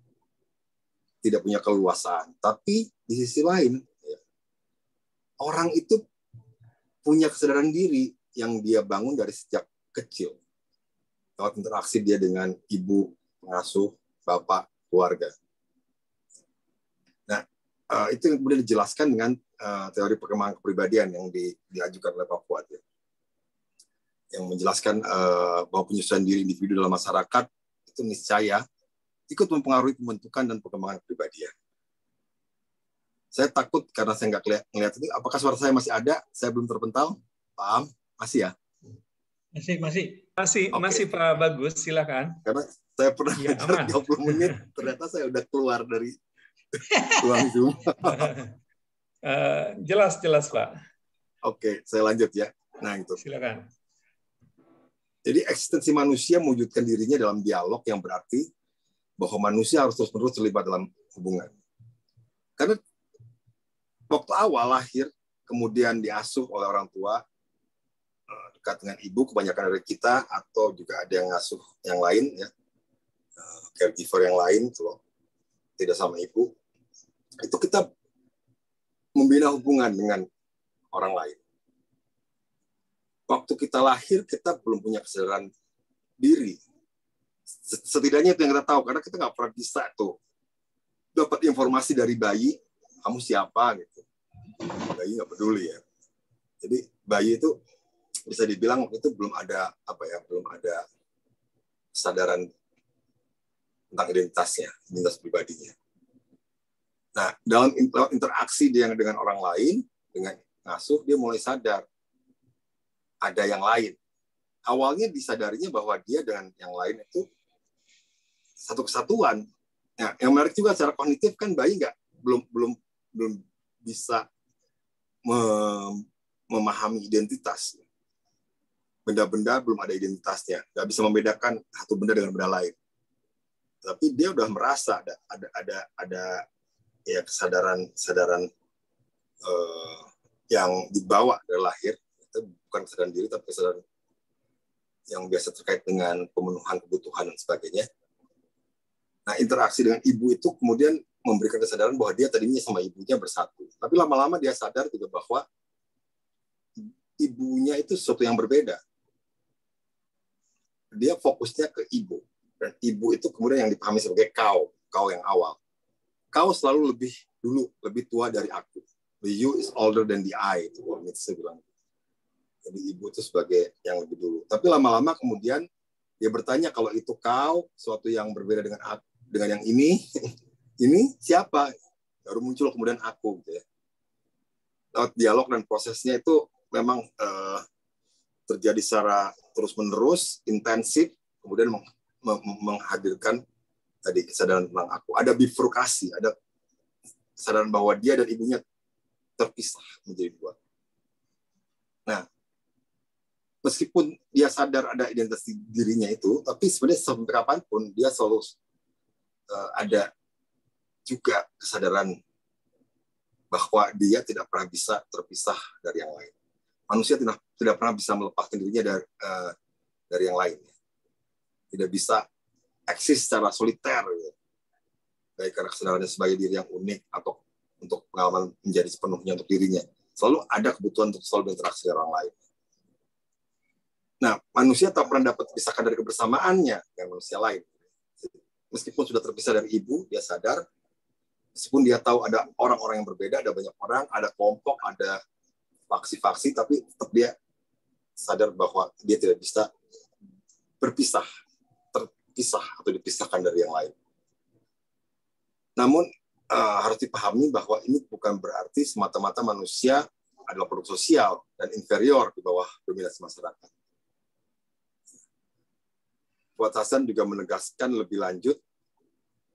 tidak punya keluasan. Tapi di sisi lain, ya, orang itu punya kesadaran diri yang dia bangun dari sejak kecil. Lewat interaksi dia dengan ibu, pengasuh, bapak, keluarga. Nah, itu yang kemudian dijelaskan dengan teori perkembangan kepribadian yang diajukan oleh Pak Fuad, ya. Yang menjelaskan bahwa penyesuaian diri individu dalam masyarakat itu niscaya ikut mempengaruhi pembentukan dan perkembangan kepribadian. Saya takut karena saya nggak ngelihat ini. Apakah suara saya masih ada? Saya belum terpental. Paham? Masih ya? Masih. Masih Pak Bagus, silakan. Karena saya pernah ngajar 30 menit, ternyata saya udah keluar dari ruang Zoom. Jelas Pak. Oke, saya lanjut ya. Nah itu. Silakan. Jadi eksistensi manusia mewujudkan dirinya dalam dialog yang berarti bahwa manusia harus terus-menerus terlibat dalam hubungan. Karena waktu awal lahir, kemudian diasuh oleh orang tua, dekat dengan ibu, kebanyakan dari kita, atau juga ada yang ngasuh yang lain, ya, caregiver yang lain, kalau tidak sama ibu, itu kita membina hubungan dengan orang lain. Waktu kita lahir, kita belum punya kesadaran diri. Setidaknya itu yang kita tahu, karena kita nggak pernah bisa tuh dapat informasi dari bayi, kamu siapa gitu. Bayi nggak peduli ya. Jadi bayi itu bisa dibilang itu belum ada kesadaran tentang identitas pribadinya. Nah, dalam interaksi dia dengan orang lain, dengan ngasuh, dia mulai sadar ada yang lain. Awalnya disadarinya bahwa dia dengan yang lain itu satu kesatuan. Nah, yang menarik juga secara kognitif kan bayi belum bisa memahami identitas. Benda-benda belum ada identitasnya, nggak bisa membedakan satu benda dengan benda lain. Tapi dia udah merasa ada ya kesadaran yang dibawa dari lahir. Itu bukan kesadaran diri, tapi kesadaran yang biasa terkait dengan pemenuhan kebutuhan dan sebagainya. Nah, interaksi dengan ibu itu kemudian memberikan kesadaran bahwa dia tadinya sama ibunya bersatu. Tapi lama-lama dia sadar juga bahwa ibunya itu sesuatu yang berbeda. Dia fokusnya ke ibu. Dan ibu itu kemudian yang dipahami sebagai kau yang awal. Kau selalu lebih tua dari aku. The you is older than the I, itu Nietzsche bilang. Jadi ibu itu sebagai yang lebih dulu. Tapi lama-lama kemudian dia bertanya, kalau itu kau, sesuatu yang berbeda dengan aku, dengan yang ini siapa? Baru muncul kemudian aku. Gitu ya. Lewat dialog dan prosesnya itu memang terjadi secara terus-menerus, intensif, kemudian menghadirkan tadi kesadaran tentang aku. Ada bifurkasi, ada kesadaran bahwa dia dan ibunya terpisah menjadi dua. Nah, meskipun dia sadar ada identitas dirinya itu, tapi sebenarnya sampai kapanpun dia selalu ada juga kesadaran bahwa dia tidak pernah bisa terpisah dari yang lain. Manusia tidak pernah bisa melepaskan dirinya dari yang lain. Tidak bisa eksis secara soliter, ya. Baik karena kesadarannya sebagai diri yang unik atau untuk pengalaman menjadi sepenuhnya untuk dirinya. Selalu ada kebutuhan untuk selalu berinteraksi dengan orang lain. Nah, manusia tak pernah dapat dipisahkan dari kebersamaannya dengan manusia lain. Meskipun sudah terpisah dari ibu, dia sadar. Meskipun dia tahu ada orang-orang yang berbeda, ada banyak orang, ada kelompok, ada faksi-faksi, tapi tetap dia sadar bahwa dia tidak bisa terpisah atau dipisahkan dari yang lain. Namun harus dipahami bahwa ini bukan berarti semata-mata manusia adalah produk sosial dan inferior di bawah dominasi masyarakat. Fuad Hasan juga menegaskan lebih lanjut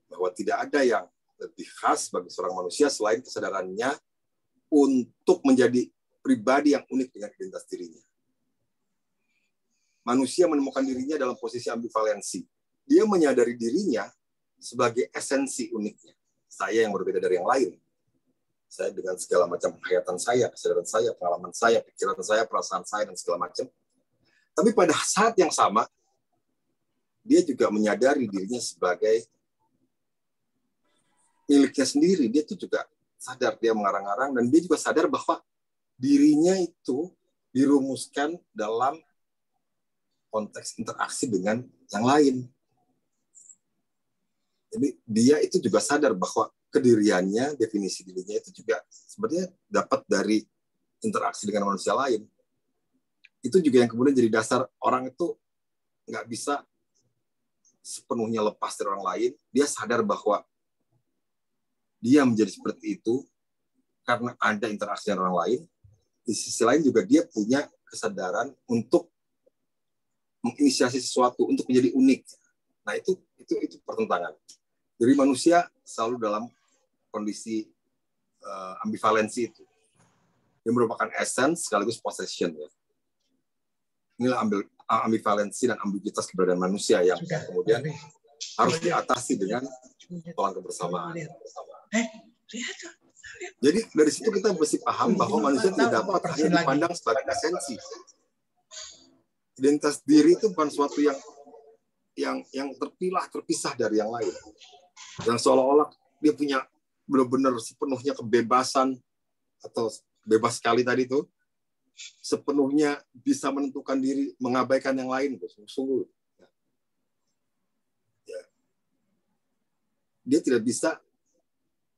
bahwa tidak ada yang lebih khas bagi seorang manusia selain kesadarannya untuk menjadi pribadi yang unik dengan identitas dirinya. Manusia menemukan dirinya dalam posisi ambivalensi. Dia menyadari dirinya sebagai esensi uniknya. Saya yang berbeda dari yang lain. Saya dengan segala macam penghayatan saya, kesadaran saya, pengalaman saya, pikiran saya, perasaan saya, dan segala macam. Tapi pada saat yang sama, dia juga menyadari dirinya sebagai miliknya sendiri. Dia itu juga sadar, dia mengarang-arang, dan dia juga sadar bahwa dirinya itu dirumuskan dalam konteks interaksi dengan yang lain. Jadi dia itu juga sadar bahwa kediriannya, definisi dirinya itu juga sebenarnya dapat dari interaksi dengan manusia lain. Itu juga yang kemudian jadi dasar orang itu nggak bisa sepenuhnya lepas dari orang lain. Dia sadar bahwa dia menjadi seperti itu karena ada interaksi dengan orang lain. Di sisi lain juga dia punya kesadaran untuk menginisiasi sesuatu, untuk menjadi unik. Nah, itu pertentangan. Jadi manusia selalu dalam kondisi ambivalensi itu. Yang merupakan essence sekaligus possession. Ya. Inilah ambivalensi dan ambiguitas keberadaan manusia yang kemudian harus diatasi dengan pola kebersamaan. Jadi dari situ kita mesti paham bahwa manusia tidak dapat hanya dipandang sebagai esensi. Identitas diri itu bukan sesuatu yang terpisah dari yang lain. Yang seolah-olah dia punya benar-benar sepenuhnya kebebasan atau bebas sekali tadi itu, sepenuhnya bisa menentukan diri, mengabaikan yang lain, sungguh. Ya. Dia tidak bisa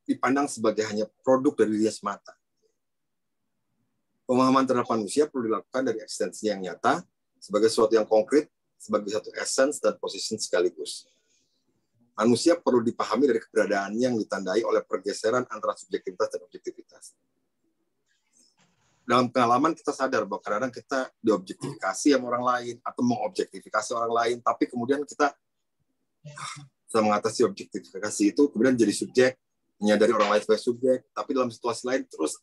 dipandang sebagai hanya produk dari dirinya semata. Pemahaman terhadap manusia perlu dilakukan dari eksistensi yang nyata, sebagai sesuatu yang konkret, sebagai satu essence dan position sekaligus. Manusia perlu dipahami dari keberadaannya yang ditandai oleh pergeseran antara subjektivitas dan objektivitas. Dalam pengalaman kita sadar bahwa kadang-kadang kita diobjektifikasi sama orang lain atau mengobjektifikasi orang lain, tapi kemudian kita mengatasi objektifikasi itu, kemudian jadi subjek, menyadari orang lain sebagai subjek, tapi dalam situasi lain terus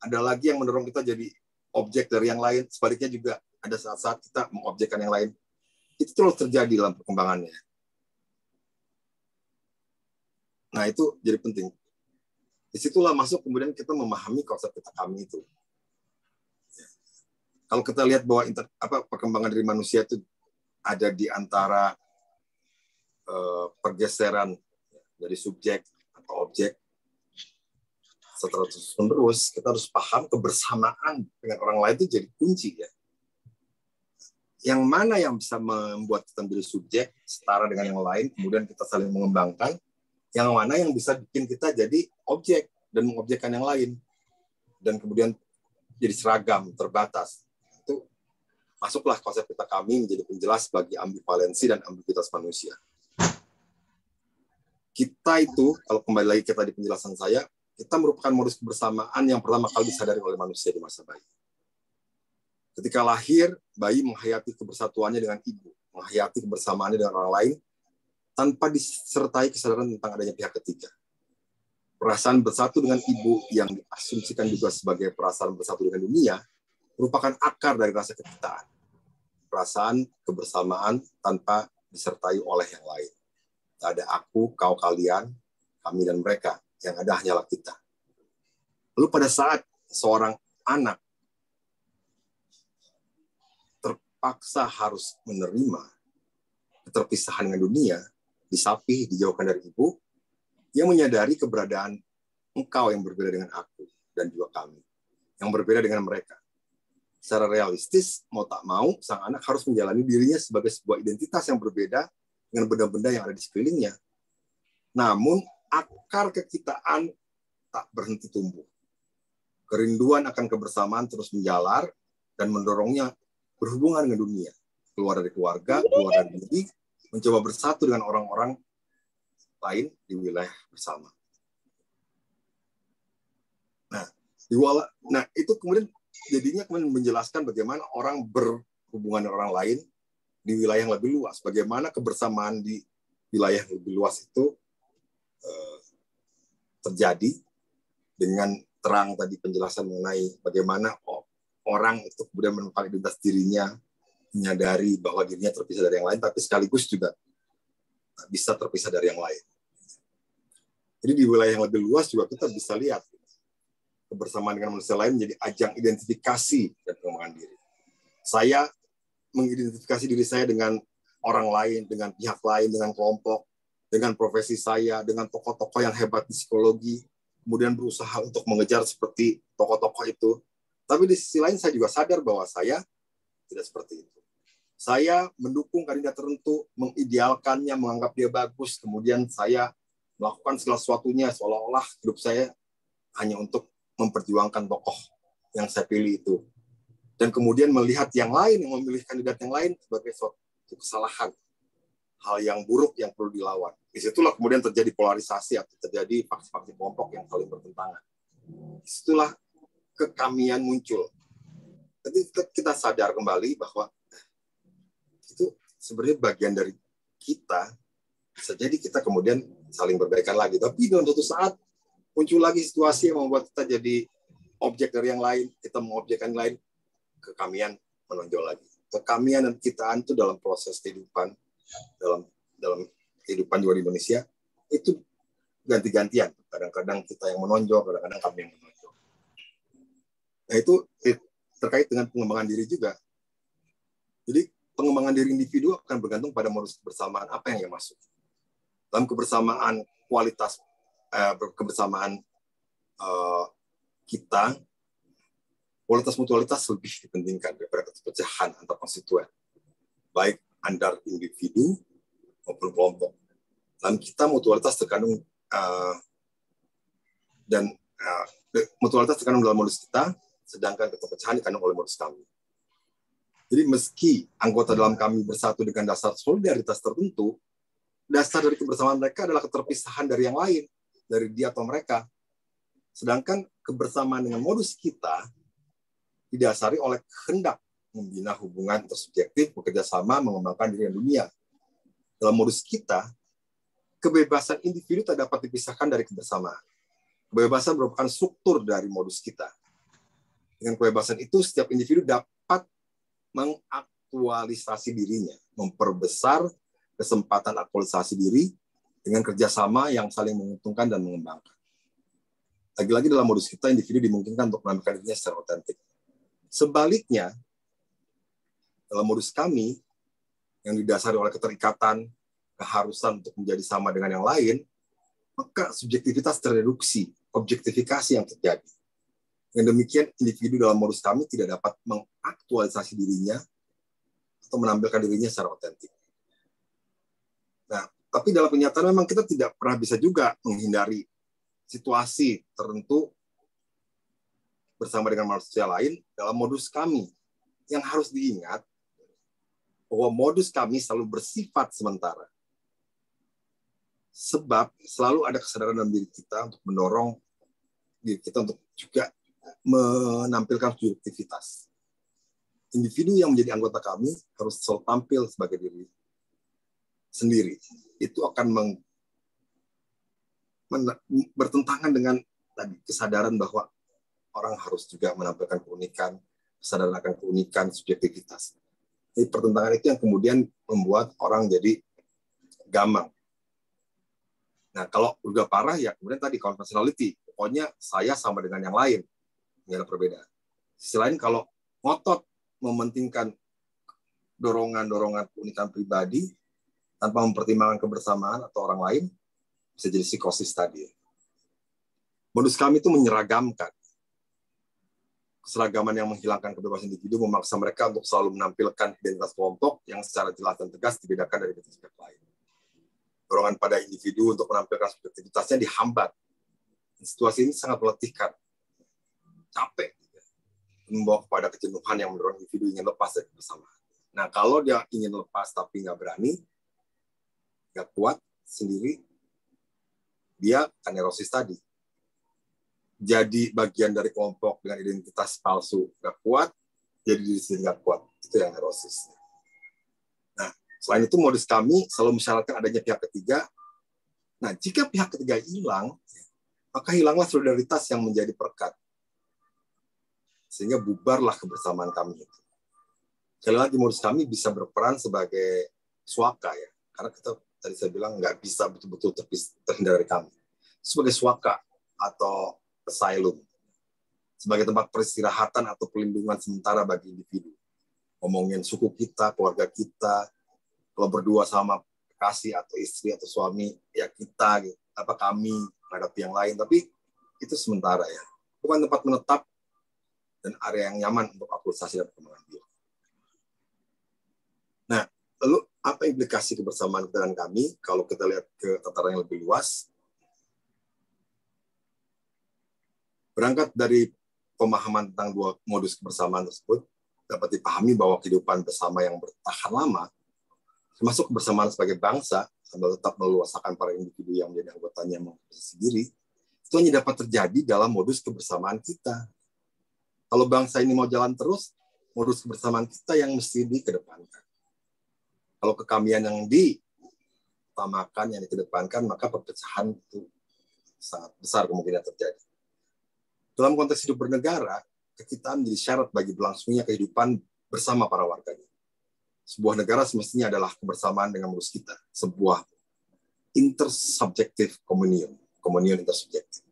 ada lagi yang mendorong kita jadi objek dari yang lain. Sebaliknya juga ada saat-saat kita mengobjekkan yang lain. Itu terus terjadi dalam perkembangannya. Nah, itu jadi penting. Disitulah masuk kemudian kita memahami konsep kita kami itu. Kalau kita lihat bahwa perkembangan dari manusia itu ada di antara pergeseran dari subjek atau objek setelah terus kita harus paham kebersamaan dengan orang lain itu jadi kunci ya. Yang mana yang bisa membuat kita menjadi subjek setara dengan yang lain, kemudian kita saling mengembangkan, yang mana yang bisa bikin kita jadi objek dan mengobjekkan yang lain, dan kemudian jadi seragam, terbatas. Itu masuklah konsep kita kami menjadi penjelas bagi ambivalensi dan ambiguitas manusia. Kita itu, kalau kembali lagi kita di penjelasan saya, kita merupakan modus kebersamaan yang pertama kali disadari oleh manusia di masa bayi. Ketika lahir, bayi menghayati kebersatuannya dengan ibu, menghayati kebersamaannya dengan orang lain, tanpa disertai kesadaran tentang adanya pihak ketiga. Perasaan bersatu dengan ibu yang diasumsikan juga sebagai perasaan bersatu dengan dunia, merupakan akar dari rasa kekitaan. Perasaan kebersamaan tanpa disertai oleh yang lain. Tidak ada aku, kau, kalian, kami, dan mereka. Yang ada hanyalah kita. Lalu pada saat seorang anak terpaksa harus menerima keterpisahan dengan dunia, disapih, dijauhkan dari ibu, yang menyadari keberadaan engkau yang berbeda dengan aku dan juga kami, yang berbeda dengan mereka. Secara realistis, mau tak mau, sang anak harus menjalani dirinya sebagai sebuah identitas yang berbeda dengan benda-benda yang ada di sekelilingnya. Namun, akar kekitaan tak berhenti tumbuh. Kerinduan akan kebersamaan terus menjalar dan mendorongnya berhubungan dengan dunia, keluar dari keluarga, keluar dari diri, mencoba bersatu dengan orang-orang lain di wilayah bersama. Nah, itu kemudian jadinya kemudian menjelaskan bagaimana orang berhubungan dengan orang lain di wilayah yang lebih luas, bagaimana kebersamaan di wilayah yang lebih luas itu terjadi dengan terang tadi penjelasan mengenai bagaimana orang itu kemudian menemukan identitas dirinya, menyadari bahwa dirinya terpisah dari yang lain, tapi sekaligus juga bisa terpisah dari yang lain. Jadi di wilayah yang lebih luas juga kita bisa lihat kebersamaan dengan manusia lain menjadi ajang identifikasi dan pengembangan diri. Saya mengidentifikasi diri saya dengan orang lain, dengan pihak lain, dengan kelompok, dengan profesi saya, dengan tokoh-tokoh yang hebat di psikologi, kemudian berusaha untuk mengejar seperti tokoh-tokoh itu. Tapi di sisi lain saya juga sadar bahwa saya tidak seperti itu. Saya mendukung kandidat tertentu, mengidealkannya, menganggap dia bagus, kemudian saya melakukan segala sesuatunya seolah-olah hidup saya hanya untuk memperjuangkan tokoh yang saya pilih itu. Dan kemudian melihat yang lain, yang memilih kandidat yang lain sebagai suatu kesalahan. Hal yang buruk yang perlu dilawan. Disitulah kemudian terjadi polarisasi atau terjadi faksi-faksi kelompok yang saling bertentangan. Disitulah kekamian muncul. Jadi kita sadar kembali bahwa itu sebenarnya bagian dari kita. Bisa jadi kita kemudian saling berbaikan lagi. Tapi dalam suatu saat muncul lagi situasi yang membuat kita jadi objek dari yang lain, kita mengobjekkan yang lain, kekamian menonjol lagi. Kekamian dan kekitaan itu dalam proses kehidupan, dalam kehidupan juga di Indonesia, itu ganti-gantian. Kadang-kadang kita yang menonjol, kadang-kadang kami yang menonjol. Nah itu terkait dengan pengembangan diri juga. Jadi pengembangan diri individu akan bergantung pada modus kebersamaan apa yang masuk. Dalam kebersamaan kualitas, kebersamaan kita, kualitas mutualitas lebih dipentingkan daripada kepecahan antar konstituen, baik antar individu maupun kelompok. Dalam kita mutualitas terkandung mutualitas terkandung dalam modus kita, sedangkan keterpecahan dikandung oleh modus kami. Jadi meski anggota dalam kami bersatu dengan dasar solidaritas tertentu, dasar dari kebersamaan mereka adalah keterpisahan dari yang lain, dari dia atau mereka. Sedangkan kebersamaan dengan modus kita didasari oleh kehendak membina hubungan intersubjektif, bekerja sama, mengembangkan diri dan dunia. Dalam modus kita, kebebasan individu tak dapat dipisahkan dari kebersamaan. Kebebasan merupakan struktur dari modus kita. Dengan kebebasan itu, setiap individu dapat mengaktualisasi dirinya, memperbesar kesempatan aktualisasi diri dengan kerjasama yang saling menguntungkan dan mengembangkan. Lagi-lagi dalam modus kita, individu dimungkinkan untuk menampilkan dirinya secara otentik. Sebaliknya, dalam modus kami, yang didasari oleh keterikatan, keharusan untuk menjadi sama dengan yang lain, maka subjektivitas tereduksi, objektifikasi yang terjadi. Yang demikian, individu dalam modus kami tidak dapat mengaktualisasi dirinya atau menampilkan dirinya secara otentik. Nah, tapi dalam kenyataan memang kita tidak pernah bisa juga menghindari situasi tertentu bersama dengan manusia lain dalam modus kami. Yang harus diingat bahwa modus kami selalu bersifat sementara. Sebab selalu ada kesadaran dalam diri kita untuk mendorong diri kita untuk juga menampilkan subjektivitas. Individu yang menjadi anggota kami harus selalu tampil sebagai diri sendiri. Itu akan bertentangan dengan tadi kesadaran bahwa orang harus juga menampilkan keunikan, kesadaran akan keunikan subjektivitas. Jadi pertentangan itu yang kemudian membuat orang jadi gamang. Nah, kalau udah parah ya kemudian tadi confessionality, pokoknya saya sama dengan yang lain, nggak ada perbedaan. Sisi lain kalau ngotot mementingkan dorongan-dorongan keunikan pribadi tanpa mempertimbangkan kebersamaan atau orang lain, bisa jadi psikosis tadi. Modus kami itu menyeragamkan. Keseragaman yang menghilangkan kebebasan individu memaksa mereka untuk selalu menampilkan identitas kelompok yang secara jelas dan tegas dibedakan dari identitas lain. Dorongan pada individu untuk menampilkan subjektivitasnya dihambat. Situasi ini sangat meletihkan, capek, membawa kepada kejenuhan yang mendorong individu ingin lepas dari kebersamaan. Nah, kalau dia ingin lepas tapi nggak berani, nggak kuat sendiri, dia akan neurosis tadi. Jadi bagian dari kelompok dengan identitas palsu nggak kuat, jadi diri sendiri nggak kuat. Itu yang neurosis. Nah, selain itu modus kami selalu mensyaratkan adanya pihak ketiga. Nah, jika pihak ketiga hilang, maka hilanglah solidaritas yang menjadi perekat. Sehingga bubarlah kebersamaan kami itu. Sekali lagi modus kami bisa berperan sebagai swaka ya, karena kita tadi saya bilang nggak bisa betul-betul terhindar dari kami. Sebagai swaka atau asylum, sebagai tempat peristirahatan atau pelindungan sementara bagi individu. Ngomongin suku kita, keluarga kita, kalau berdua sama kekasih atau istri atau suami, ya kita, apa kami menghadapi yang lain, tapi itu sementara ya. Bukan tempat menetap dan area yang nyaman untuk aktualisasi dan perkembangan diri. Nah, lalu apa implikasi kebersamaan kita dengan kami kalau kita lihat ke tataran yang lebih luas? Berangkat dari pemahaman tentang dua modus kebersamaan tersebut, dapat dipahami bahwa kehidupan bersama yang bertahan lama, termasuk kebersamaan sebagai bangsa, sambil tetap meluasakan para individu yang menjadi anggotanya sendiri, itu hanya dapat terjadi dalam modus kebersamaan kita. Kalau bangsa ini mau jalan terus, modus kebersamaan kita yang mesti dikedepankan. Kalau kekamian yang diutamakan, yang dikedepankan, maka perpecahan itu sangat besar kemungkinan terjadi. Dalam konteks hidup bernegara, kekitaan menjadi syarat bagi berlangsungnya kehidupan bersama para warganya. Sebuah negara semestinya adalah kebersamaan dengan modus kita, sebuah intersubjective communion intersubjective.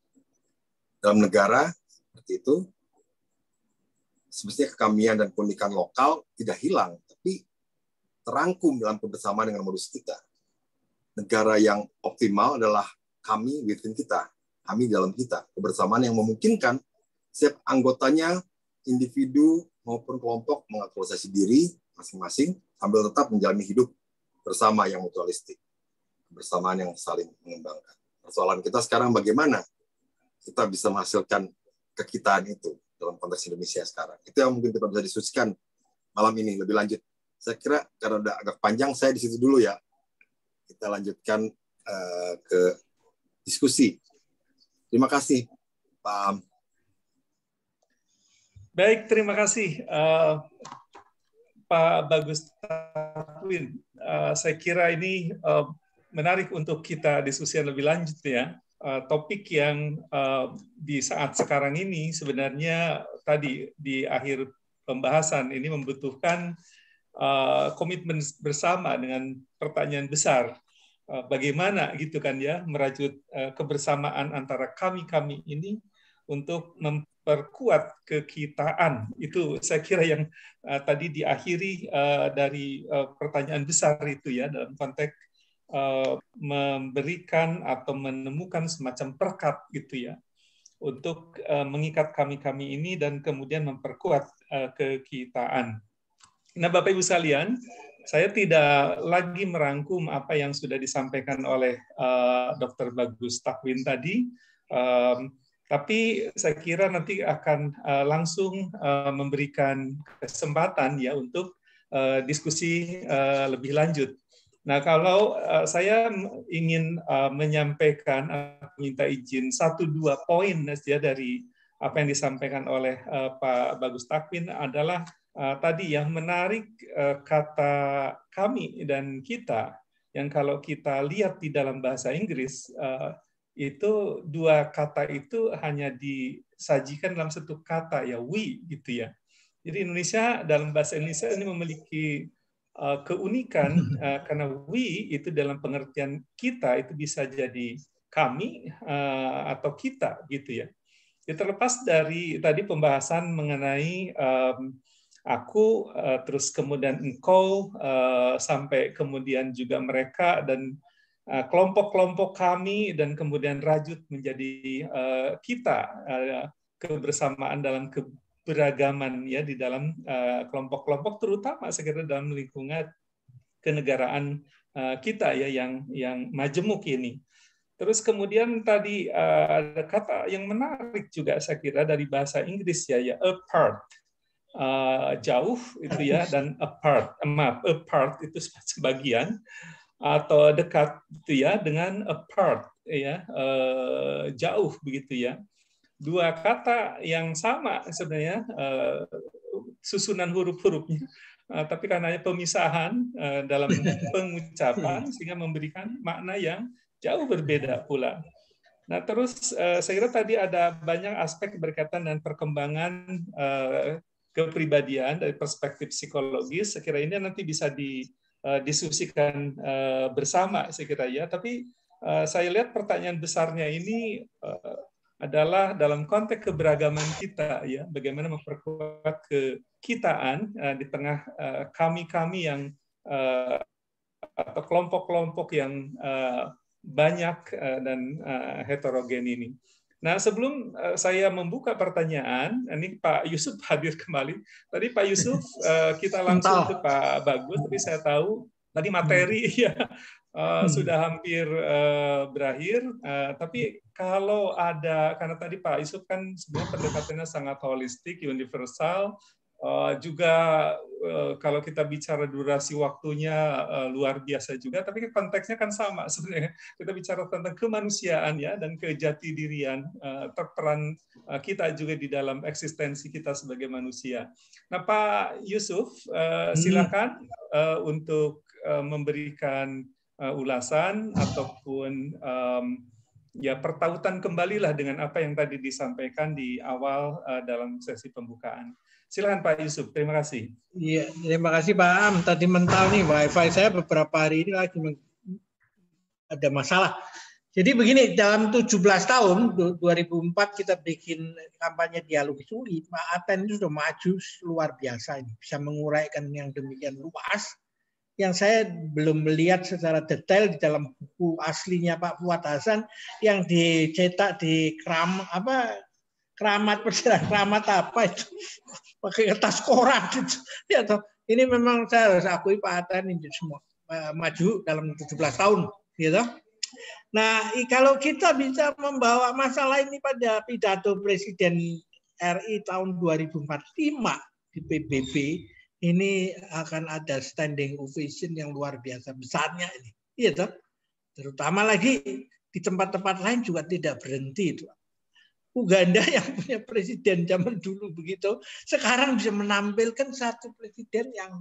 Dalam negara seperti itu, semestinya kekamian dan keunikan lokal tidak hilang, tapi terangkum dalam kebersamaan dengan modus kita. Negara yang optimal adalah kami within kita, kami dalam kita, kebersamaan yang memungkinkan setiap anggotanya, individu maupun kelompok mengaktualisasi diri masing-masing sambil tetap menjalani hidup bersama yang mutualistik, kebersamaan yang saling mengembangkan. Persoalan kita sekarang bagaimana kita bisa menghasilkan kekitaan itu dalam konteks Indonesia sekarang. Itu yang mungkin kita bisa diskusikan malam ini lebih lanjut. Saya kira karena udah agak panjang, saya di situ dulu ya. Kita lanjutkan ke diskusi. Terima kasih, Pak. Baik, terima kasih, Pak Bagus Takwin. Saya kira ini menarik untuk kita diskusi lebih lanjut ya. Topik yang di saat sekarang ini sebenarnya tadi di akhir pembahasan ini membutuhkan komitmen bersama dengan pertanyaan besar. Bagaimana gitu kan ya merajut kebersamaan antara kami ini untuk memperkuat kekitaan. Itu saya kira yang tadi diakhiri dari pertanyaan besar itu ya dalam konteks memberikan atau menemukan semacam perkat gitu ya untuk mengikat kami-kami ini dan kemudian memperkuat kekitaan. Nah, Bapak Ibu sekalian, saya tidak lagi merangkum apa yang sudah disampaikan oleh Dr. Bagus Takwin tadi, tapi saya kira nanti akan langsung memberikan kesempatan ya untuk diskusi lebih lanjut. Nah, kalau saya ingin menyampaikan, minta izin 1-2 poin ya dari apa yang disampaikan oleh Pak Bagus Takwin adalah tadi yang menarik kata kami dan kita, yang kalau kita lihat di dalam bahasa Inggris, itu 2 kata itu hanya disajikan dalam satu kata, ya we gitu ya. Jadi Indonesia, dalam bahasa Indonesia ini memiliki keunikan karena we itu dalam pengertian kita itu bisa jadi kami atau kita gitu ya. Ya, terlepas dari tadi pembahasan mengenai aku, terus kemudian engkau, sampai kemudian juga mereka dan kelompok-kelompok kami, dan kemudian rajut menjadi kita, kebersamaan dalam keberagaman ya di dalam kelompok-kelompok, terutama sekiranya dalam lingkungan kenegaraan kita ya yang majemuk ini. Terus kemudian tadi ada kata yang menarik juga saya kira dari bahasa Inggris ya apart, jauh itu ya, dan apart itu sebagian, atau dekat itu ya, dengan apart ya, jauh begitu ya. 2 kata yang sama sebenarnya susunan huruf-hurufnya, tapi karena pemisahan dalam pengucapan sehingga memberikan makna yang jauh berbeda pula. Nah, terus saya kira tadi ada banyak aspek berkaitan dengan perkembangan kepribadian dari perspektif psikologis. Saya kira ini nanti bisa didiskusikan bersama, saya kira ya. Tapi saya lihat pertanyaan besarnya ini adalah dalam konteks keberagaman kita ya, bagaimana memperkuat kekitaan di tengah kami-kami yang atau kelompok-kelompok yang banyak dan heterogen ini. Nah, sebelum saya membuka pertanyaan, ini Pak Yusuf hadir kembali. Tadi Pak Yusuf kita langsung ke Pak Bagus, tapi saya tahu tadi materi ya sudah hampir berakhir. Tapi kalau ada, karena tadi Pak Yusuf kan sebenarnya pendekatannya sangat holistik, universal, juga kalau kita bicara durasi waktunya luar biasa juga, tapi konteksnya kan sama sebenarnya. Kita bicara tentang kemanusiaan ya, dan kejati dirian, terperan kita juga di dalam eksistensi kita sebagai manusia. Nah, Pak Yusuf, silakan untuk memberikan ulasan ataupun ya pertautan kembalilah dengan apa yang tadi disampaikan di awal dalam sesi pembukaan. Silakan Pak Yusuf, terima kasih. Iya, terima kasih Pak Am. Tadi mental nih WiFi saya beberapa hari ini lagi ada masalah. Jadi begini, dalam 17 tahun 2004 kita bikin kampanye dialogi suli, Pak Aten itu sudah maju luar biasa ini, bisa menguraikan yang demikian luas. Yang saya belum melihat secara detail di dalam buku aslinya Pak Fuad Hasan yang dicetak di keramat apa itu pakai kertas koran gitu. Ya, ini memang saya harus akui Pak Aten ini semua maju dalam 17 tahun gitu. Nah, kalau kita bisa membawa masalah ini pada pidato Presiden RI tahun 2045 di PBB, ini akan ada standing ovation yang luar biasa besarnya ini. Gitu. Terutama lagi di tempat-tempat lain juga tidak berhenti itu. Uganda yang punya presiden zaman dulu begitu, sekarang bisa menampilkan satu presiden yang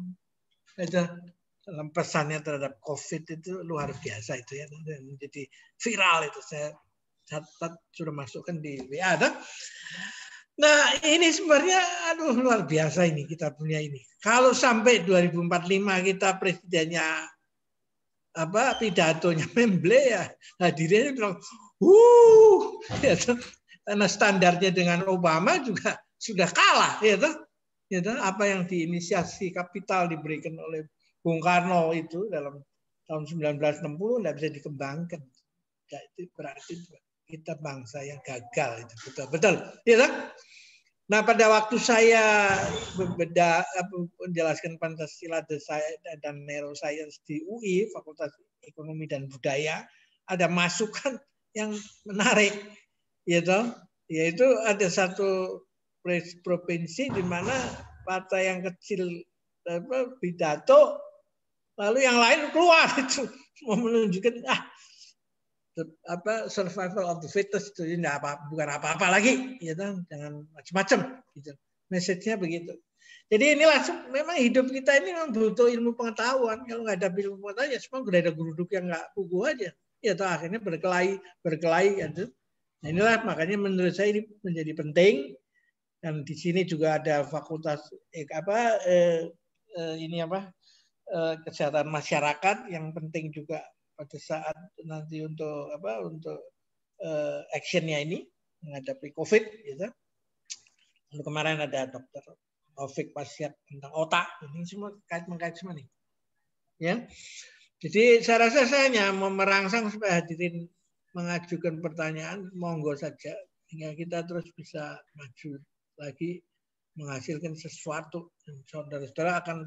dalam pesannya terhadap COVID itu luar biasa itu ya, menjadi viral itu. Saya catat sudah masukkan di WA. Nah, ini sebenarnya luar biasa ini kita punya ini. Kalau sampai 2045 kita presidennya pidatonya memble ya, hadirnya bilang ya, karena standarnya dengan Obama juga sudah kalah ya, apa yang diinisiasi kapital diberikan oleh Bung Karno itu dalam tahun 1960 tidak bisa dikembangkan. Ya, itu berarti kita bangsa yang gagal itu betul. Ya, kan? Nah, pada waktu saya menjelaskan Pancasila dan Neuroscience di UI, Fakultas Ekonomi dan Budaya, ada masukan yang menarik, gitu. Yaitu ada satu provinsi di mana partai yang kecil pidato, lalu yang lain keluar itu mau menunjukkan survival of the fittest, itu bukan apa-apa lagi, ya, jangan macam-macam, gitu. Message-nya begitu. Jadi ini langsung memang hidup kita ini memang butuh ilmu pengetahuan. Kalau nggak ada ilmu pengetahuan, ya semua udah ada geruduk yang nggak kuku aja. Ya, akhirnya berkelahi, gitu. Nah, inilah makanya menurut saya ini menjadi penting. Dan di sini juga ada fakultas kesehatan masyarakat yang penting juga pada saat nanti untuk actionnya ini menghadapi COVID, gitu. Lalu kemarin ada dokter Taufik Pasiat tentang otak, ini semua mengkait semua nih, ya. Jadi saya rasa saya hanya mau merangsang supaya hadirin mengajukan pertanyaan, monggo saja, hingga kita terus bisa maju lagi menghasilkan sesuatu. Saudara-saudara akan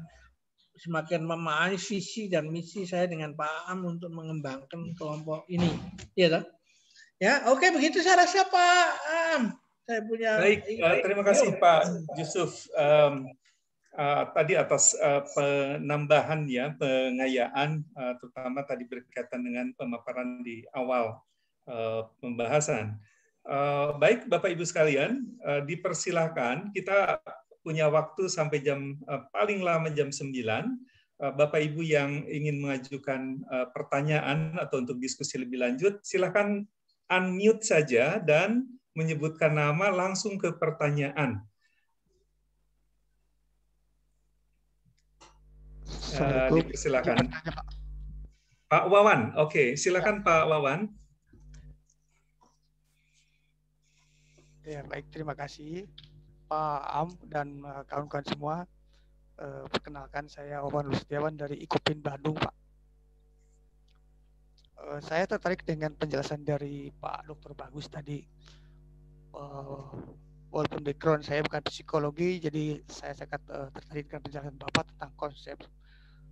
semakin memahami visi dan misi saya dengan Pak Am untuk mengembangkan kelompok ini, ya, toh? Ya, oke, begitu saya rasa Pak Am. Saya punya. Baik, terima kasih Pak Yusuf tadi atas penambahan, ya, pengayaan, terutama tadi berkaitan dengan pemaparan di awal pembahasan. Baik, Bapak Ibu sekalian, dipersilahkan, kita punya waktu sampai paling lama jam 9. Bapak Ibu yang ingin mengajukan pertanyaan atau untuk diskusi lebih lanjut, silakan unmute saja dan menyebutkan nama langsung ke pertanyaan. Silakan. Pak Wawan, oke, silakan Pak Wawan. Ya, baik, terima kasih Pak Am dan kawan-kawan semua. Perkenalkan, saya Wawan Lustiawan dari Ikopin Bandung, Pak. Saya tertarik dengan penjelasan dari Pak Dr. Bagus tadi. Walaupun background saya bukan psikologi, jadi saya sangat tertarik dengan penjelasan Bapak tentang konsep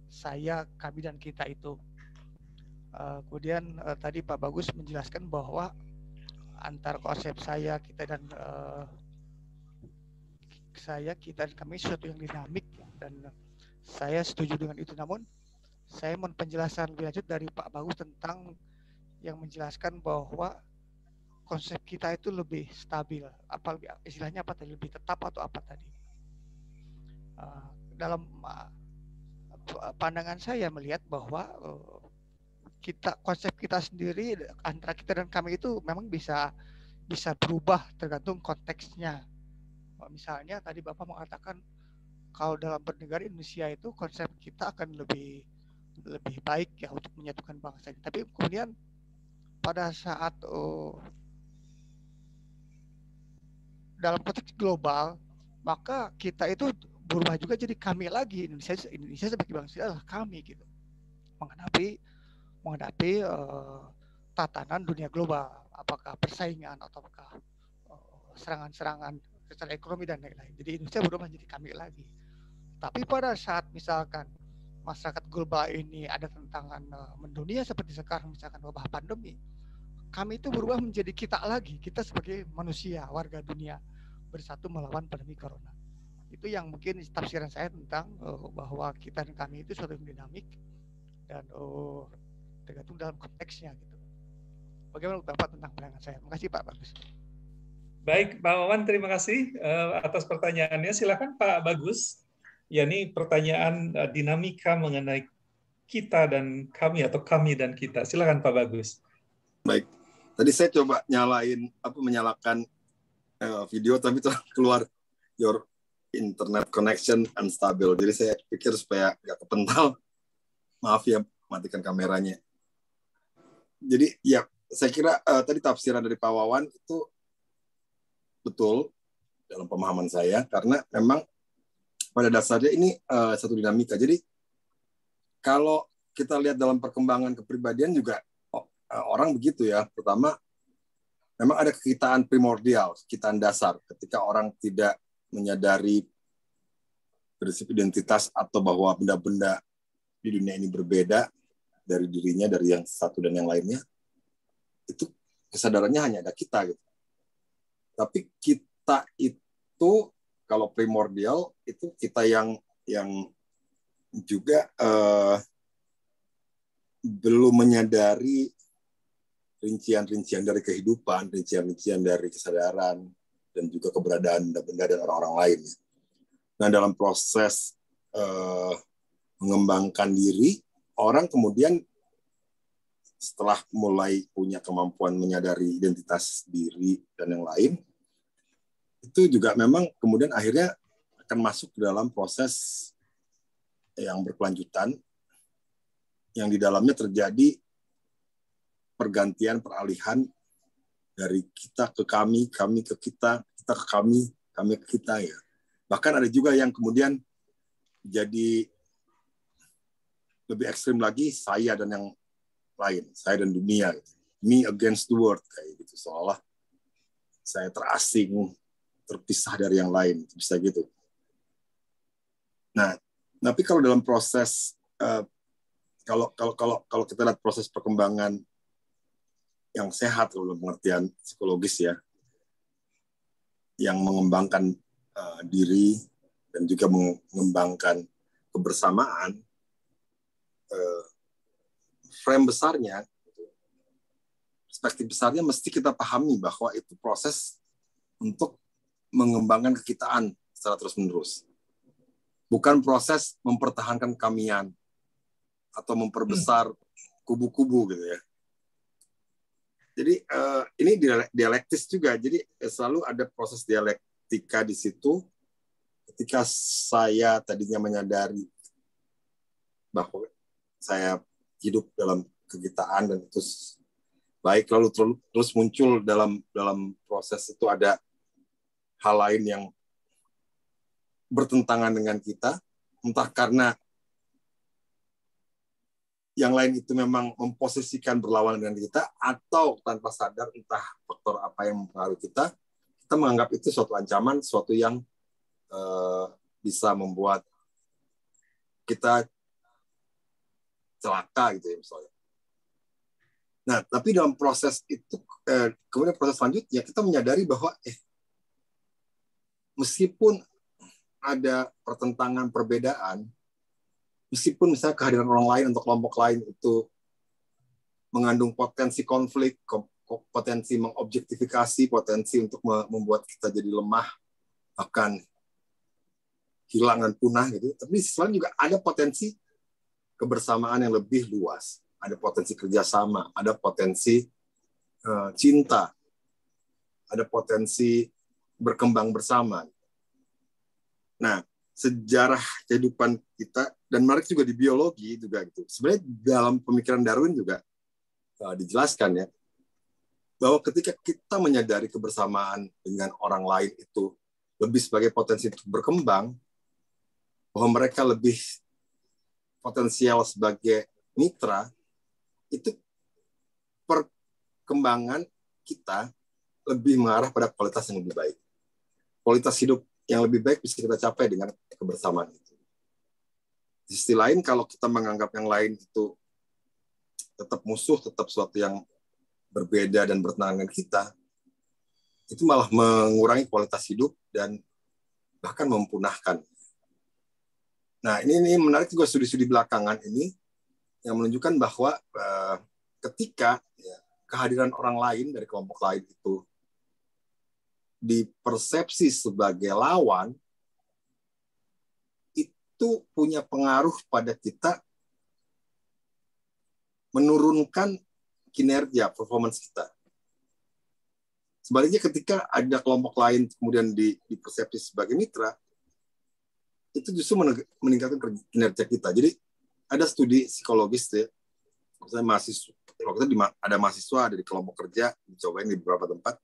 saya, kami, dan kita itu. Kemudian tadi Pak Bagus menjelaskan bahwa antara konsep saya, kita, dan kami sesuatu yang dinamik, dan saya setuju dengan itu. Namun saya mohon penjelasan lebih lanjut dari Pak Bagus tentang yang menjelaskan bahwa konsep kita itu lebih stabil, apa istilahnya, apa tadi, lebih tetap atau apa tadi. Dalam pandangan saya melihat bahwa konsep kita sendiri antara kita dan kami itu memang bisa berubah tergantung konteksnya. Misalnya tadi Bapak mengatakan kalau dalam bernegara Indonesia itu konsep kita akan lebih baik, ya, untuk menyatukan bangsa. Tapi kemudian pada saat dalam konteks global, maka kita itu berubah juga jadi kami lagi. Indonesia sebagai bangsa adalah kami, gitu, menghadapi tatanan dunia global, apakah persaingan atau apakah serangan-serangan secara ekonomi dan lain-lain. Jadi Indonesia berubah menjadi kami lagi. Tapi pada saat misalkan masyarakat global ini ada tantangan mendunia seperti sekarang, misalkan wabah pandemi, kami itu berubah menjadi kita lagi. Kita sebagai manusia, warga dunia, bersatu melawan pandemi corona. Itu yang mungkin tafsiran saya tentang bahwa kita dan kami itu suatu yang dinamik dan tergantung dalam konteksnya, gitu. Bagaimana Bapak tentang pandangan saya? Terima kasih Pak Bagus. Baik, Pak Wawan, terima kasih atas pertanyaannya. Silakan Pak Bagus. Ya, ini pertanyaan dinamika mengenai kita dan kami, atau kami dan kita. Silakan Pak Bagus. Baik, tadi saya coba menyalakan video, tapi itu keluar your internet connection unstable. Jadi saya pikir supaya nggak kepental, maaf ya, matikan kameranya. Jadi ya, saya kira tadi tafsiran dari Pak Wawan itu betul dalam pemahaman saya, karena memang pada dasarnya ini satu dinamika. Jadi kalau kita lihat dalam perkembangan kepribadian juga orang begitu ya. Pertama, memang ada kekitaan primordial, kekitaan dasar. Ketika orang tidak menyadari prinsip identitas atau bahwa benda-benda di dunia ini berbeda dari dirinya, dari yang satu dan yang lainnya, itu kesadarannya hanya ada kita gitu. Tapi kita itu kalau primordial itu kita yang juga belum menyadari rincian-rincian dari kehidupan, rincian-rincian dari kesadaran, dan juga keberadaan benda-benda dan orang-orang lain. Nah, dalam proses mengembangkan diri, orang kemudian setelah mulai punya kemampuan menyadari identitas diri dan yang lain, itu juga memang kemudian akhirnya akan masuk ke dalam proses yang berkelanjutan, yang di dalamnya terjadi pergantian, peralihan dari kita ke kami ke kita ke kami ke kita ya. Bahkan ada juga yang kemudian jadi lebih ekstrim lagi, saya dan yang lain, saya dan dunia, gitu. Me against the world, kayak gitu, seolah saya terasing, terpisah dari yang lain, bisa gitu. Nah, tapi kalau dalam proses kalau kita lihat proses perkembangan yang sehat dalam pengertian psikologis ya, yang mengembangkan diri dan juga mengembangkan kebersamaan, frame besarnya, perspektif besarnya mesti kita pahami bahwa itu proses untuk mengembangkan kekitaan secara terus-menerus. Bukan proses mempertahankan kamian atau memperbesar kubu-kubu gitu ya. Jadi ini dialektis juga. Jadi selalu ada proses dialektika di situ. Ketika saya tadinya menyadari bahwa saya hidup dalam kekitaan dan itu baik, lalu terus muncul dalam proses itu ada hal lain yang bertentangan dengan kita, entah karena yang lain itu memang memposisikan berlawanan dengan kita, atau tanpa sadar entah faktor apa yang mempengaruhi kita menganggap itu suatu ancaman, suatu yang bisa membuat kita celaka gitu ya misalnya. Nah, tapi dalam proses itu, kemudian proses selanjutnya kita menyadari bahwa meskipun ada pertentangan, perbedaan, meskipun misalnya kehadiran orang lain atau kelompok lain itu mengandung potensi konflik, potensi mengobjektifikasi, potensi untuk membuat kita jadi lemah, bahkan hilang dan punah gitu. Tapi selain juga ada potensi kebersamaan yang lebih luas, ada potensi kerjasama, ada potensi cinta, ada potensi berkembang bersama. Nah, sejarah kehidupan kita dan menarik juga di biologi juga gitu. Sebenarnya dalam pemikiran Darwin juga dijelaskan ya bahwa ketika kita menyadari kebersamaan dengan orang lain itu lebih sebagai potensi untuk berkembang, bahwa mereka lebih potensial sebagai mitra, itu perkembangan kita lebih mengarah pada kualitas yang lebih baik. Kualitas hidup yang lebih baik bisa kita capai dengan kebersamaan itu. Di sisi lain, kalau kita menganggap yang lain itu tetap musuh, tetap sesuatu yang berbeda dan bertentangan dengan kita, itu malah mengurangi kualitas hidup dan bahkan mempunahkan. Nah, ini menarik juga studi-studi belakangan ini yang menunjukkan bahwa ketika kehadiran orang lain dari kelompok lain itu dipersepsi sebagai lawan, itu punya pengaruh pada kita menurunkan kinerja, performance kita. Sebaliknya ketika ada kelompok lain kemudian dipersepsi sebagai mitra, itu justru meningkatkan kinerja kita. Jadi ada studi psikologis ya, misalnya waktu itu ada mahasiswa dari kelompok kerja, dicobain di beberapa tempat,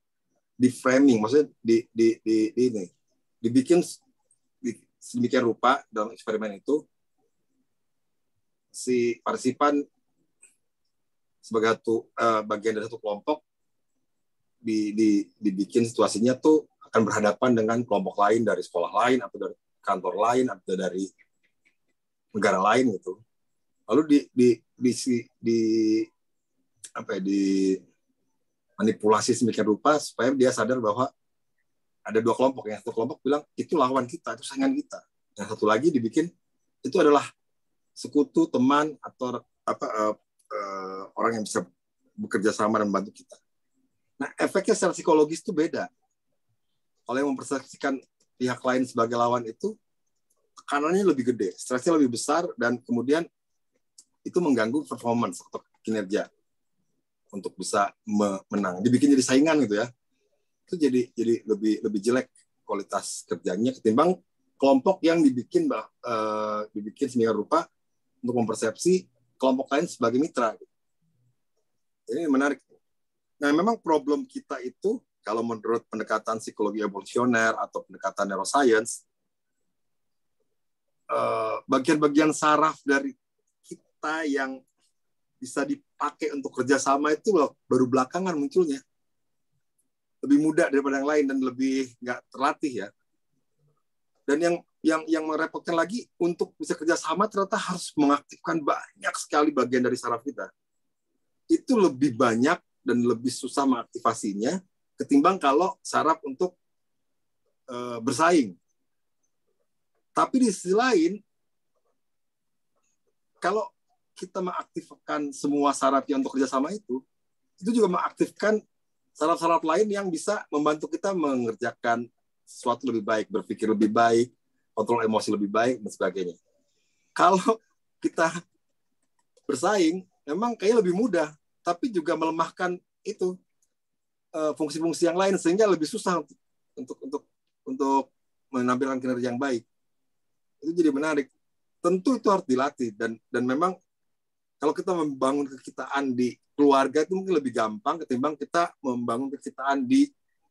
di framing, maksudnya dibikin sedemikian rupa dalam eksperimen itu si partisipan sebagai bagian dari satu kelompok dibikin situasinya tuh akan berhadapan dengan kelompok lain dari sekolah lain atau dari kantor lain atau dari negara lain gitu. Lalu manipulasi sedemikian rupa supaya dia sadar bahwa ada dua kelompok. Yang satu kelompok bilang itu lawan kita, itu saingan kita. Yang satu lagi dibikin itu adalah sekutu, teman atau orang yang bisa bekerja sama dan membantu kita. Nah, efeknya secara psikologis itu beda. Kalau yang mempersepsikan pihak lain sebagai lawan itu tekanannya lebih gede, stresnya lebih besar, dan kemudian itu mengganggu performance atau kinerja untuk bisa menang. Dibikin jadi saingan gitu ya. Itu jadi lebih jelek kualitas kerjanya ketimbang kelompok yang dibikin sedemikian rupa untuk mempersepsi kelompok lain sebagai mitra. Ini menarik. Nah, memang problem kita itu kalau menurut pendekatan psikologi evolusioner atau pendekatan neuroscience, bagian-bagian saraf dari kita yang bisa dipakai untuk kerjasama itu baru belakangan munculnya. Lebih mudah daripada yang lain dan lebih nggak terlatih ya. Dan yang merepotkan lagi, untuk bisa kerjasama ternyata harus mengaktifkan banyak sekali bagian dari saraf kita. Itu lebih banyak dan lebih susah mengaktifasinya ketimbang kalau saraf untuk bersaing. Tapi di sisi lain, kalau kita mengaktifkan semua sarafnya untuk kerjasama itu juga mengaktifkan saraf-saraf lain yang bisa membantu kita mengerjakan sesuatu lebih baik, berpikir lebih baik, kontrol emosi lebih baik, dan sebagainya. Kalau kita bersaing, memang kayaknya lebih mudah, tapi juga melemahkan itu fungsi-fungsi yang lain, sehingga lebih susah untuk menampilkan kinerja yang baik. Itu jadi menarik. Tentu itu harus dilatih, dan memang kalau kita membangun kekitaan di keluarga itu mungkin lebih gampang ketimbang kita membangun kekitaan di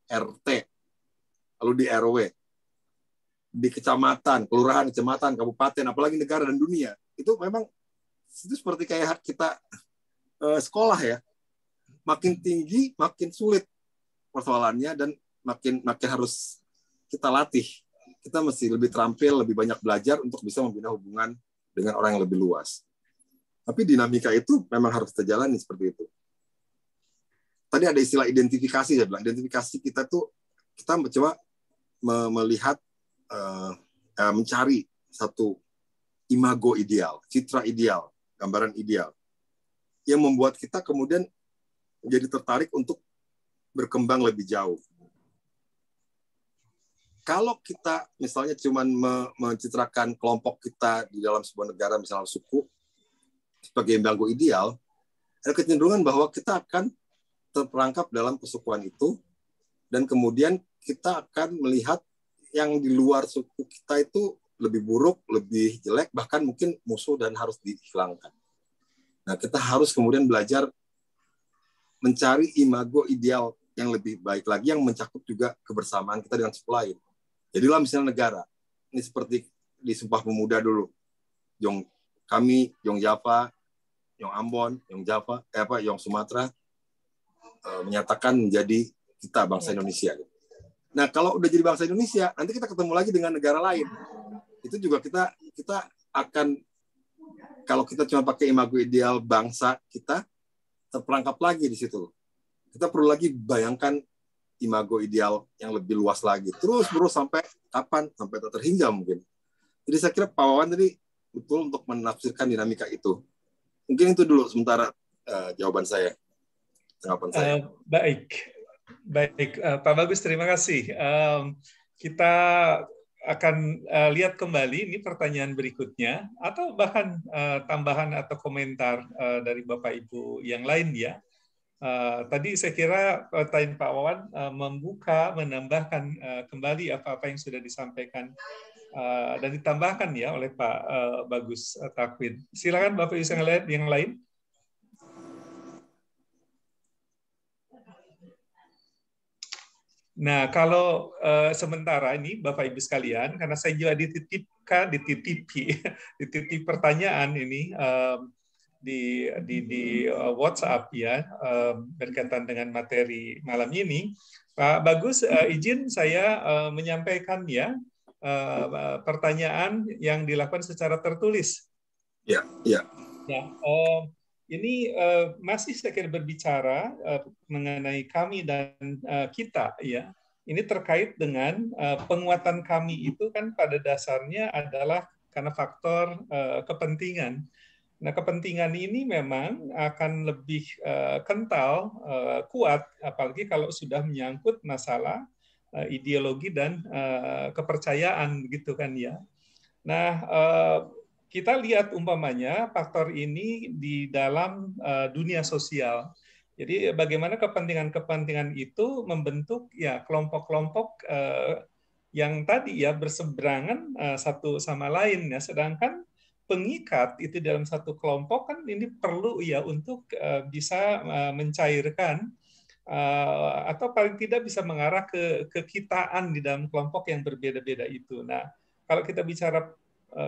RT, lalu di RW, di kecamatan, kelurahan, kecamatan, kabupaten, apalagi negara dan dunia. Itu memang itu seperti kayak kita sekolah ya. Makin tinggi, makin sulit persoalannya, dan makin harus kita latih. Kita mesti lebih terampil, lebih banyak belajar untuk bisa membina hubungan dengan orang yang lebih luas. Tapi dinamika itu memang harus terjalani seperti itu. Tadi ada istilah identifikasi, saya bilang. Identifikasi kita tuh, kita mencoba melihat, mencari satu imago ideal, citra ideal, gambaran ideal, yang membuat kita kemudian menjadi tertarik untuk berkembang lebih jauh. Kalau kita misalnya cuma mencitrakan kelompok kita di dalam sebuah negara, misalnya suku, sebagai imago ideal, ada kecenderungan bahwa kita akan terperangkap dalam kesukuan itu, dan kemudian kita akan melihat yang di luar suku kita itu lebih buruk, lebih jelek, bahkan mungkin musuh dan harus dihilangkan. Nah, kita harus kemudian belajar mencari imago ideal yang lebih baik lagi, yang mencakup juga kebersamaan kita dengan suku lain. Jadilah misalnya negara, ini seperti di Sumpah Pemuda dulu, Yong Java, Yong Ambon, Yong Sumatera menyatakan menjadi kita bangsa Indonesia. Nah, kalau udah jadi bangsa Indonesia, nanti kita ketemu lagi dengan negara lain. Itu juga kita akan, kalau kita cuma pakai imago ideal bangsa kita, terperangkap lagi di situ. Kita perlu lagi bayangkan imago ideal yang lebih luas lagi. Terus sampai kapan? Sampai tak terhingga mungkin. Jadi saya kira Pak Wawan tadi betul untuk menafsirkan dinamika itu. Mungkin itu dulu sementara jawaban saya. Tanggapan saya. Baik, Pak Bagus, terima kasih. Kita akan lihat kembali ini pertanyaan berikutnya, atau bahkan tambahan atau komentar dari Bapak Ibu yang lain ya. Tadi saya kira pertanyaan Pak Wawan menambahkan kembali apa-apa yang sudah disampaikan dan ditambahkan ya oleh Pak Bagus Takwin. Silakan Bapak Ibu yang lain. Nah, kalau sementara ini Bapak Ibu sekalian, karena saya juga dititip pertanyaan ini di WhatsApp ya, berkaitan dengan materi malam ini, Pak Bagus, izin saya menyampaikan ya pertanyaan yang dilakukan secara tertulis. Ya, ya. Ya, ini masih saya kira berbicara mengenai kami dan kita ya. Ini terkait dengan penguatan kami itu kan pada dasarnya adalah karena faktor kepentingan. Nah, kepentingan ini memang akan lebih kental, kuat, apalagi kalau sudah menyangkut masalah ideologi dan kepercayaan gitu kan ya. Nah, kita lihat umpamanya faktor ini di dalam dunia sosial. Jadi bagaimana kepentingan-kepentingan itu membentuk ya kelompok-kelompok yang tadi ya berseberangan satu sama lain ya. Sedangkan pengikat itu dalam satu kelompok kan ini perlu ya untuk bisa mencairkan atau paling tidak bisa mengarah ke kekitaan di dalam kelompok yang berbeda-beda itu. Nah, kalau kita bicara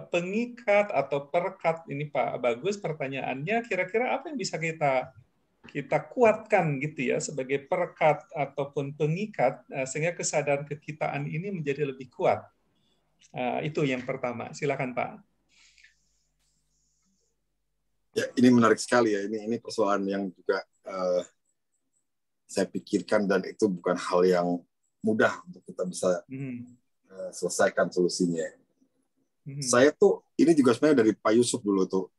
pengikat atau perekat ini Pak Bagus, pertanyaannya kira-kira apa yang bisa kita kuatkan gitu ya sebagai perekat ataupun pengikat sehingga kesadaran kekitaan ini menjadi lebih kuat. Itu yang pertama. Silakan Pak. Ya, ini menarik sekali ya. Ini persoalan yang juga saya pikirkan dan itu bukan hal yang mudah untuk kita bisa selesaikan solusinya. Saya tuh ini juga sebenarnya dari Pak Yusuf dulu tuh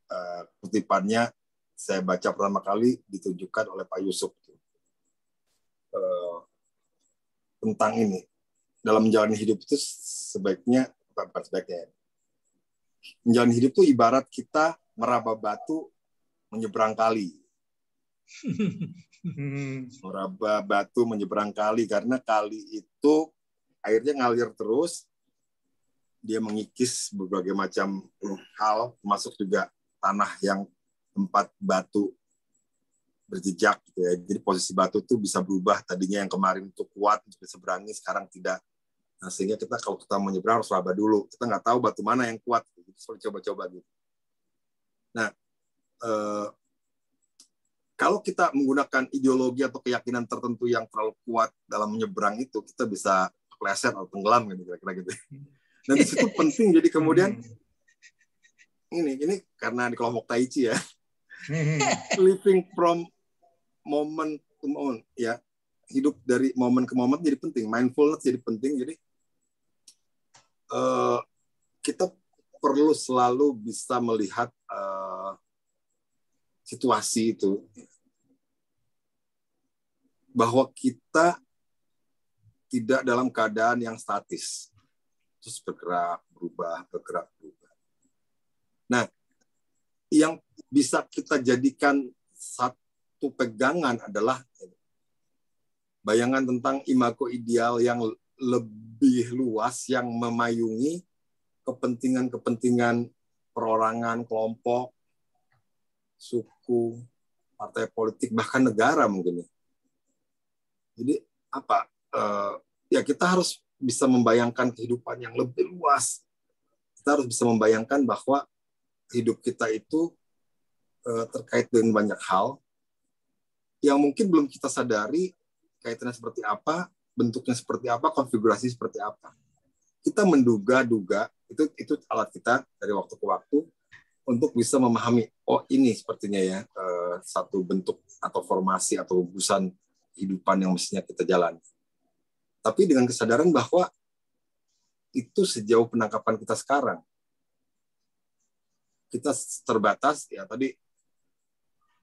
kutipannya saya baca pertama kali ditunjukkan oleh Pak Yusuf tentang ini dalam menjalani hidup itu sebaiknya bukan sebaiknya menjalani hidup itu ibarat kita meraba batu menyeberang kali. Meraba batu menyeberang kali karena kali itu airnya ngalir terus. Dia mengikis berbagai macam hal, termasuk juga tanah yang tempat batu berjejak gitu ya. Jadi posisi batu itu bisa berubah, tadinya yang kemarin itu kuat untuk diseberangi, sekarang tidak. Nah, sehingga kita kalau kita mau nyebrang harus raba dulu. Kita nggak tahu batu mana yang kuat, jadi harus coba-coba gitu. Nah, kalau kita menggunakan ideologi atau keyakinan tertentu yang terlalu kuat dalam menyeberang itu, kita bisa kepleset atau tenggelam gitu kira-kira gitu. Nah, di situ penting. Jadi kemudian ini karena di kelompok Tai Chi ya, living from moment to moment ya, hidup dari momen ke momen jadi penting, mindfulness jadi penting. Jadi kita perlu selalu bisa melihat situasi itu bahwa kita tidak dalam keadaan yang statis. Terus bergerak, berubah. Nah, yang bisa kita jadikan satu pegangan adalah bayangan tentang imago ideal yang lebih luas, yang memayungi kepentingan-kepentingan perorangan, kelompok, suku, partai politik, bahkan negara mungkin. Jadi apa? Ya kita harus bisa membayangkan kehidupan yang lebih luas. Kita harus bisa membayangkan bahwa hidup kita itu terkait dengan banyak hal yang mungkin belum kita sadari kaitannya seperti apa, bentuknya seperti apa, konfigurasi seperti apa. Kita menduga-duga, itu alat kita dari waktu ke waktu untuk bisa memahami, oh ini sepertinya ya satu bentuk atau formasi atau gugusan kehidupan yang mestinya kita jalani. Tapi dengan kesadaran bahwa itu sejauh penangkapan kita sekarang. Kita terbatas, ya tadi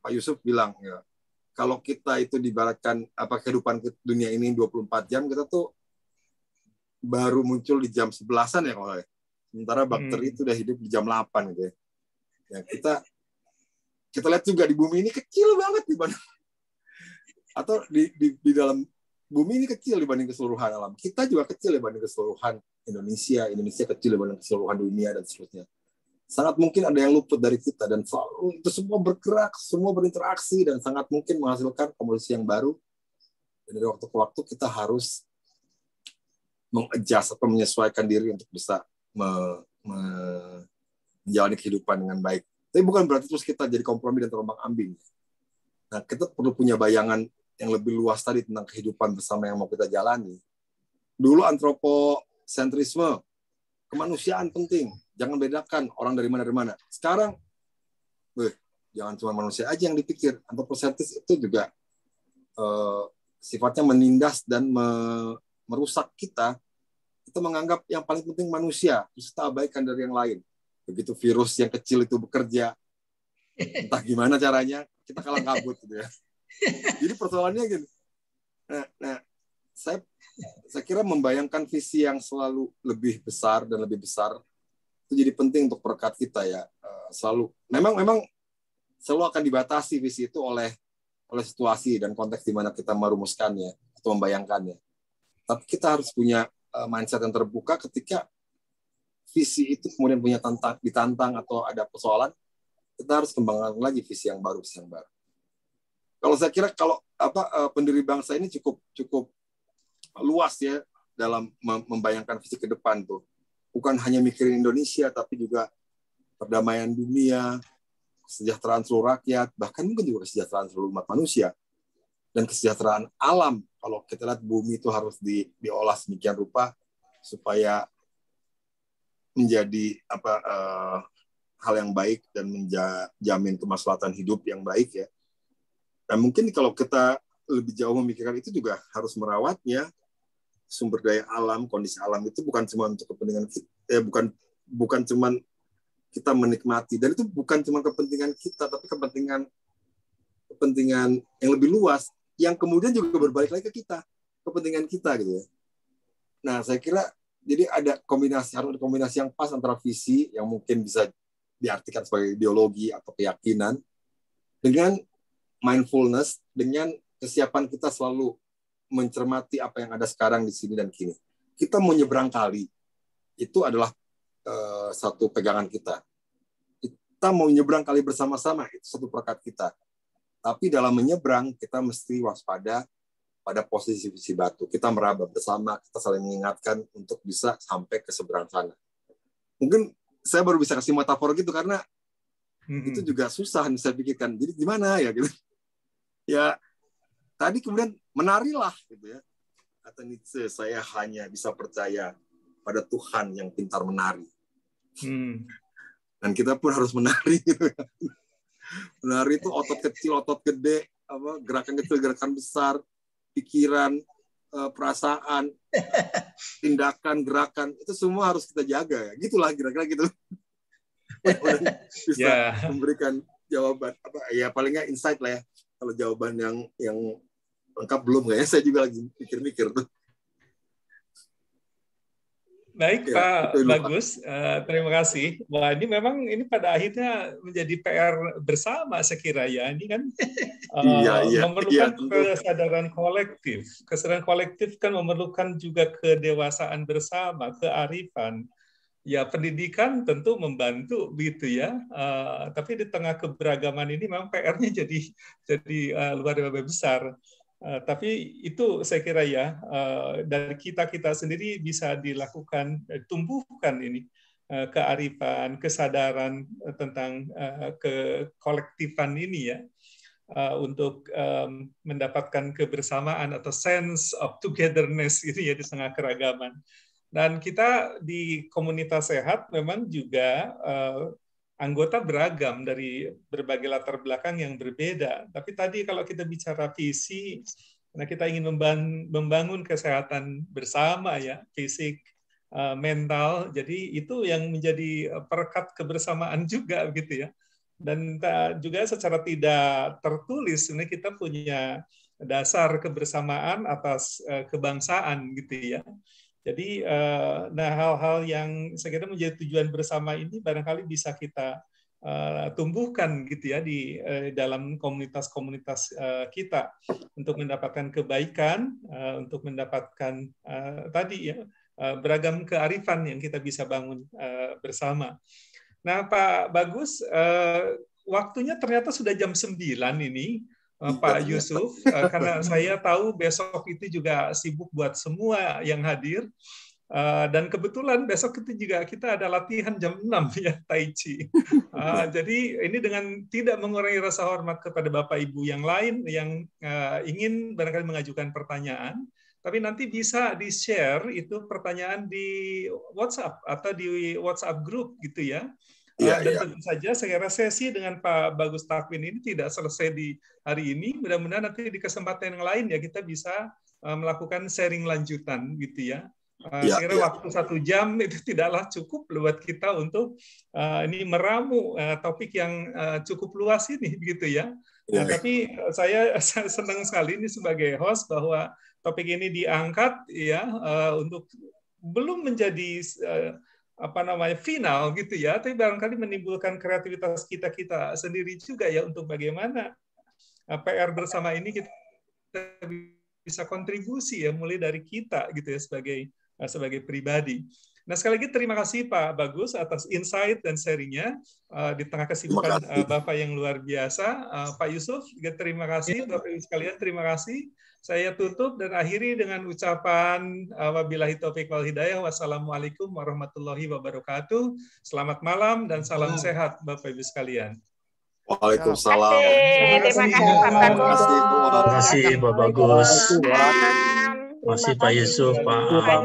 Pak Yusuf bilang, ya, kalau kita itu dibaratkan kehidupan dunia ini 24 jam, kita tuh baru muncul di jam 11-an ya kalau ya. Sementara bakteri itu udah hidup di jam 8 gitu ya. Ya kita lihat juga di bumi ini kecil banget dibanding atau di dalam bumi ini kecil dibanding keseluruhan alam. Kita juga kecil dibanding keseluruhan Indonesia kecil dibanding keseluruhan dunia dan seterusnya. Sangat mungkin ada yang luput dari kita dan selalu itu semua bergerak, semua berinteraksi dan sangat mungkin menghasilkan komposisi yang baru. Dan dari waktu ke waktu kita harus mengadjust atau menyesuaikan diri untuk bisa menjalani kehidupan dengan baik. Tapi bukan berarti terus kita jadi kompromi dan terombang-ambing. Nah, kita perlu punya bayangan yang lebih luas tadi tentang kehidupan bersama yang mau kita jalani. Dulu antroposentrisme, kemanusiaan penting, jangan bedakan orang dari mana. Sekarang, jangan cuma manusia aja yang dipikir. Antroposentris itu juga sifatnya menindas dan merusak kita. Kita menganggap yang paling penting manusia, terus kita abaikan dari yang lain. Begitu virus yang kecil itu bekerja, entah gimana caranya, kita kalah kabut gitu ya. Jadi persoalannya gini. Nah, saya kira membayangkan visi yang selalu lebih besar dan lebih besar itu jadi penting untuk perekat kita ya. Selalu memang selalu akan dibatasi visi itu oleh situasi dan konteks di mana kita merumuskannya atau membayangkannya. Tapi kita harus punya mindset yang terbuka ketika visi itu kemudian ditantang atau ada persoalan, kita harus kembangkan lagi visi yang baru. Kalau saya kira pendiri bangsa ini cukup luas ya dalam membayangkan visi ke depan tuh. Bukan hanya mikirin Indonesia, tapi juga perdamaian dunia, kesejahteraan seluruh rakyat, bahkan mungkin juga kesejahteraan seluruh umat manusia dan kesejahteraan alam. Kalau kita lihat bumi itu harus diolah sedemikian rupa supaya menjadi hal yang baik dan menjamin kemaslahatan hidup yang baik ya. Dan mungkin kalau kita lebih jauh memikirkan itu juga harus merawatnya. Sumber daya alam, kondisi alam itu bukan cuma untuk kepentingan kita, bukan cuma kita menikmati, dan itu bukan cuma kepentingan kita, tapi kepentingan yang lebih luas yang kemudian juga berbalik lagi ke kita, kepentingan kita gitu ya. Nah, saya kira jadi harus ada kombinasi yang pas antara visi yang mungkin bisa diartikan sebagai ideologi atau keyakinan dengan mindfulness, dengan kesiapan kita selalu mencermati apa yang ada sekarang di sini dan kini. Kita mau nyebrang kali, itu adalah satu pegangan kita. Kita mau nyebrang kali bersama-sama, itu satu perekat kita. Tapi dalam menyebrang, kita mesti waspada pada posisi batu. Kita meraba bersama, kita saling mengingatkan untuk bisa sampai ke seberang sana. Mungkin saya baru bisa kasih metafor gitu, karena itu juga susah saya pikirkan. Jadi gimana ya gitu. Ya, tadi kemudian menarilah gitu ya. Kata Nietzsche, saya hanya bisa percaya pada Tuhan yang pintar menari. Dan kita pun harus menari gitu ya. Menari itu otot kecil, otot gede, gerakan kecil, gerakan besar, pikiran, perasaan, tindakan, gerakan, itu semua harus kita jaga ya. Gitulah kira-kira gitu. Bisa memberikan jawaban ya, paling nggak insight lah ya. Kalau jawaban yang lengkap belum kayaknya, saya juga lagi mikir-mikir tuh. Baik ya, Pak Bagus, terima kasih. Wah, ini pada akhirnya menjadi PR bersama saya kira ya. Ini kan memerlukan kesadaran kolektif. Kesadaran kolektif kan memerlukan juga kedewasaan bersama, kearifan. Ya, pendidikan tentu membantu gitu ya. Tapi di tengah keberagaman ini memang PR-nya jadi luar biasa besar. Tapi itu saya kira ya, dari kita sendiri bisa dilakukan, tumbuhkan ini kearifan, kesadaran tentang kekolektifan ini ya, untuk mendapatkan kebersamaan atau sense of togetherness ini ya di tengah keragaman. Dan kita di komunitas sehat memang juga anggota beragam dari berbagai latar belakang yang berbeda. Tapi tadi kalau kita bicara visi, karena kita ingin membangun kesehatan bersama ya, fisik, mental, jadi itu yang menjadi perekat kebersamaan juga gitu ya. Dan juga secara tidak tertulis sebenarnya kita punya dasar kebersamaan atas kebangsaan gitu ya. Jadi, hal-hal yang saya kira menjadi tujuan bersama ini barangkali bisa kita tumbuhkan gitu ya di dalam komunitas-komunitas kita untuk mendapatkan kebaikan, untuk mendapatkan tadi ya beragam kearifan yang kita bisa bangun bersama. Nah, Pak Bagus, waktunya ternyata sudah jam 9 ini. Pak Yusuf, karena saya tahu besok itu juga sibuk buat semua yang hadir. Dan kebetulan besok itu juga kita ada latihan jam 6 ya, Tai Chi. Jadi ini dengan tidak mengurangi rasa hormat kepada Bapak Ibu yang lain yang ingin barangkali mengajukan pertanyaan, tapi nanti bisa di-share itu pertanyaan di WhatsApp atau di WhatsApp group gitu ya. Dan tentu saja saya kira sesi dengan Pak Bagus Takwin ini tidak selesai di hari ini. Mudah-mudahan nanti di kesempatan yang lain ya kita bisa melakukan sharing lanjutan gitu ya. Saya kira waktu 1 jam itu tidaklah cukup buat kita untuk ini meramu topik yang cukup luas ini begitu ya. Tapi saya senang sekali ini sebagai host bahwa topik ini diangkat ya untuk belum menjadi final gitu ya, tapi barangkali menimbulkan kreativitas kita sendiri juga ya untuk bagaimana PR bersama ini kita bisa kontribusi ya mulai dari kita gitu ya sebagai pribadi. Nah, sekali lagi terima kasih Pak Bagus atas insight dan sharingnya di tengah kesibukan Bapak yang luar biasa. Pak Yusuf juga terima kasih, Bapak Ibu sekalian terima kasih. Saya tutup dan akhiri dengan ucapan wabillahi taufiq wal hidayah. Wassalamualaikum warahmatullahi wabarakatuh. Selamat malam dan salam sehat Bapak Ibu sekalian. Waalaikumsalam. Terima kasih Pak Bagus. Terima kasih Pak Bagus. Terima kasih Pak Yusuf, Pak Am.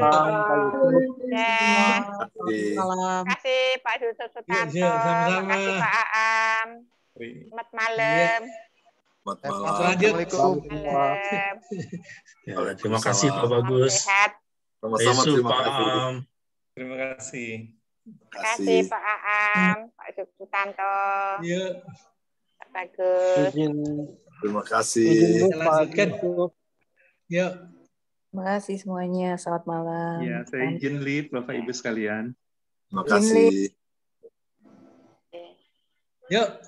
Terima kasih Pak Yusuf Sutanto. Terima kasih Pak Aam. Selamat malam. Assalamualaikum. Terima kasih Pak Bagus. Sama-sama, Yusuf, terima Pak kasih. Am. Terima kasih. Terima kasih Pak Aam, Pak Yusuf Sutanto. Pak Bagus. Terima kasih. Terima kasih semuanya. Selamat malam. Ya, saya izin lead Bapak Ibu sekalian. Terima kasih. Yuk.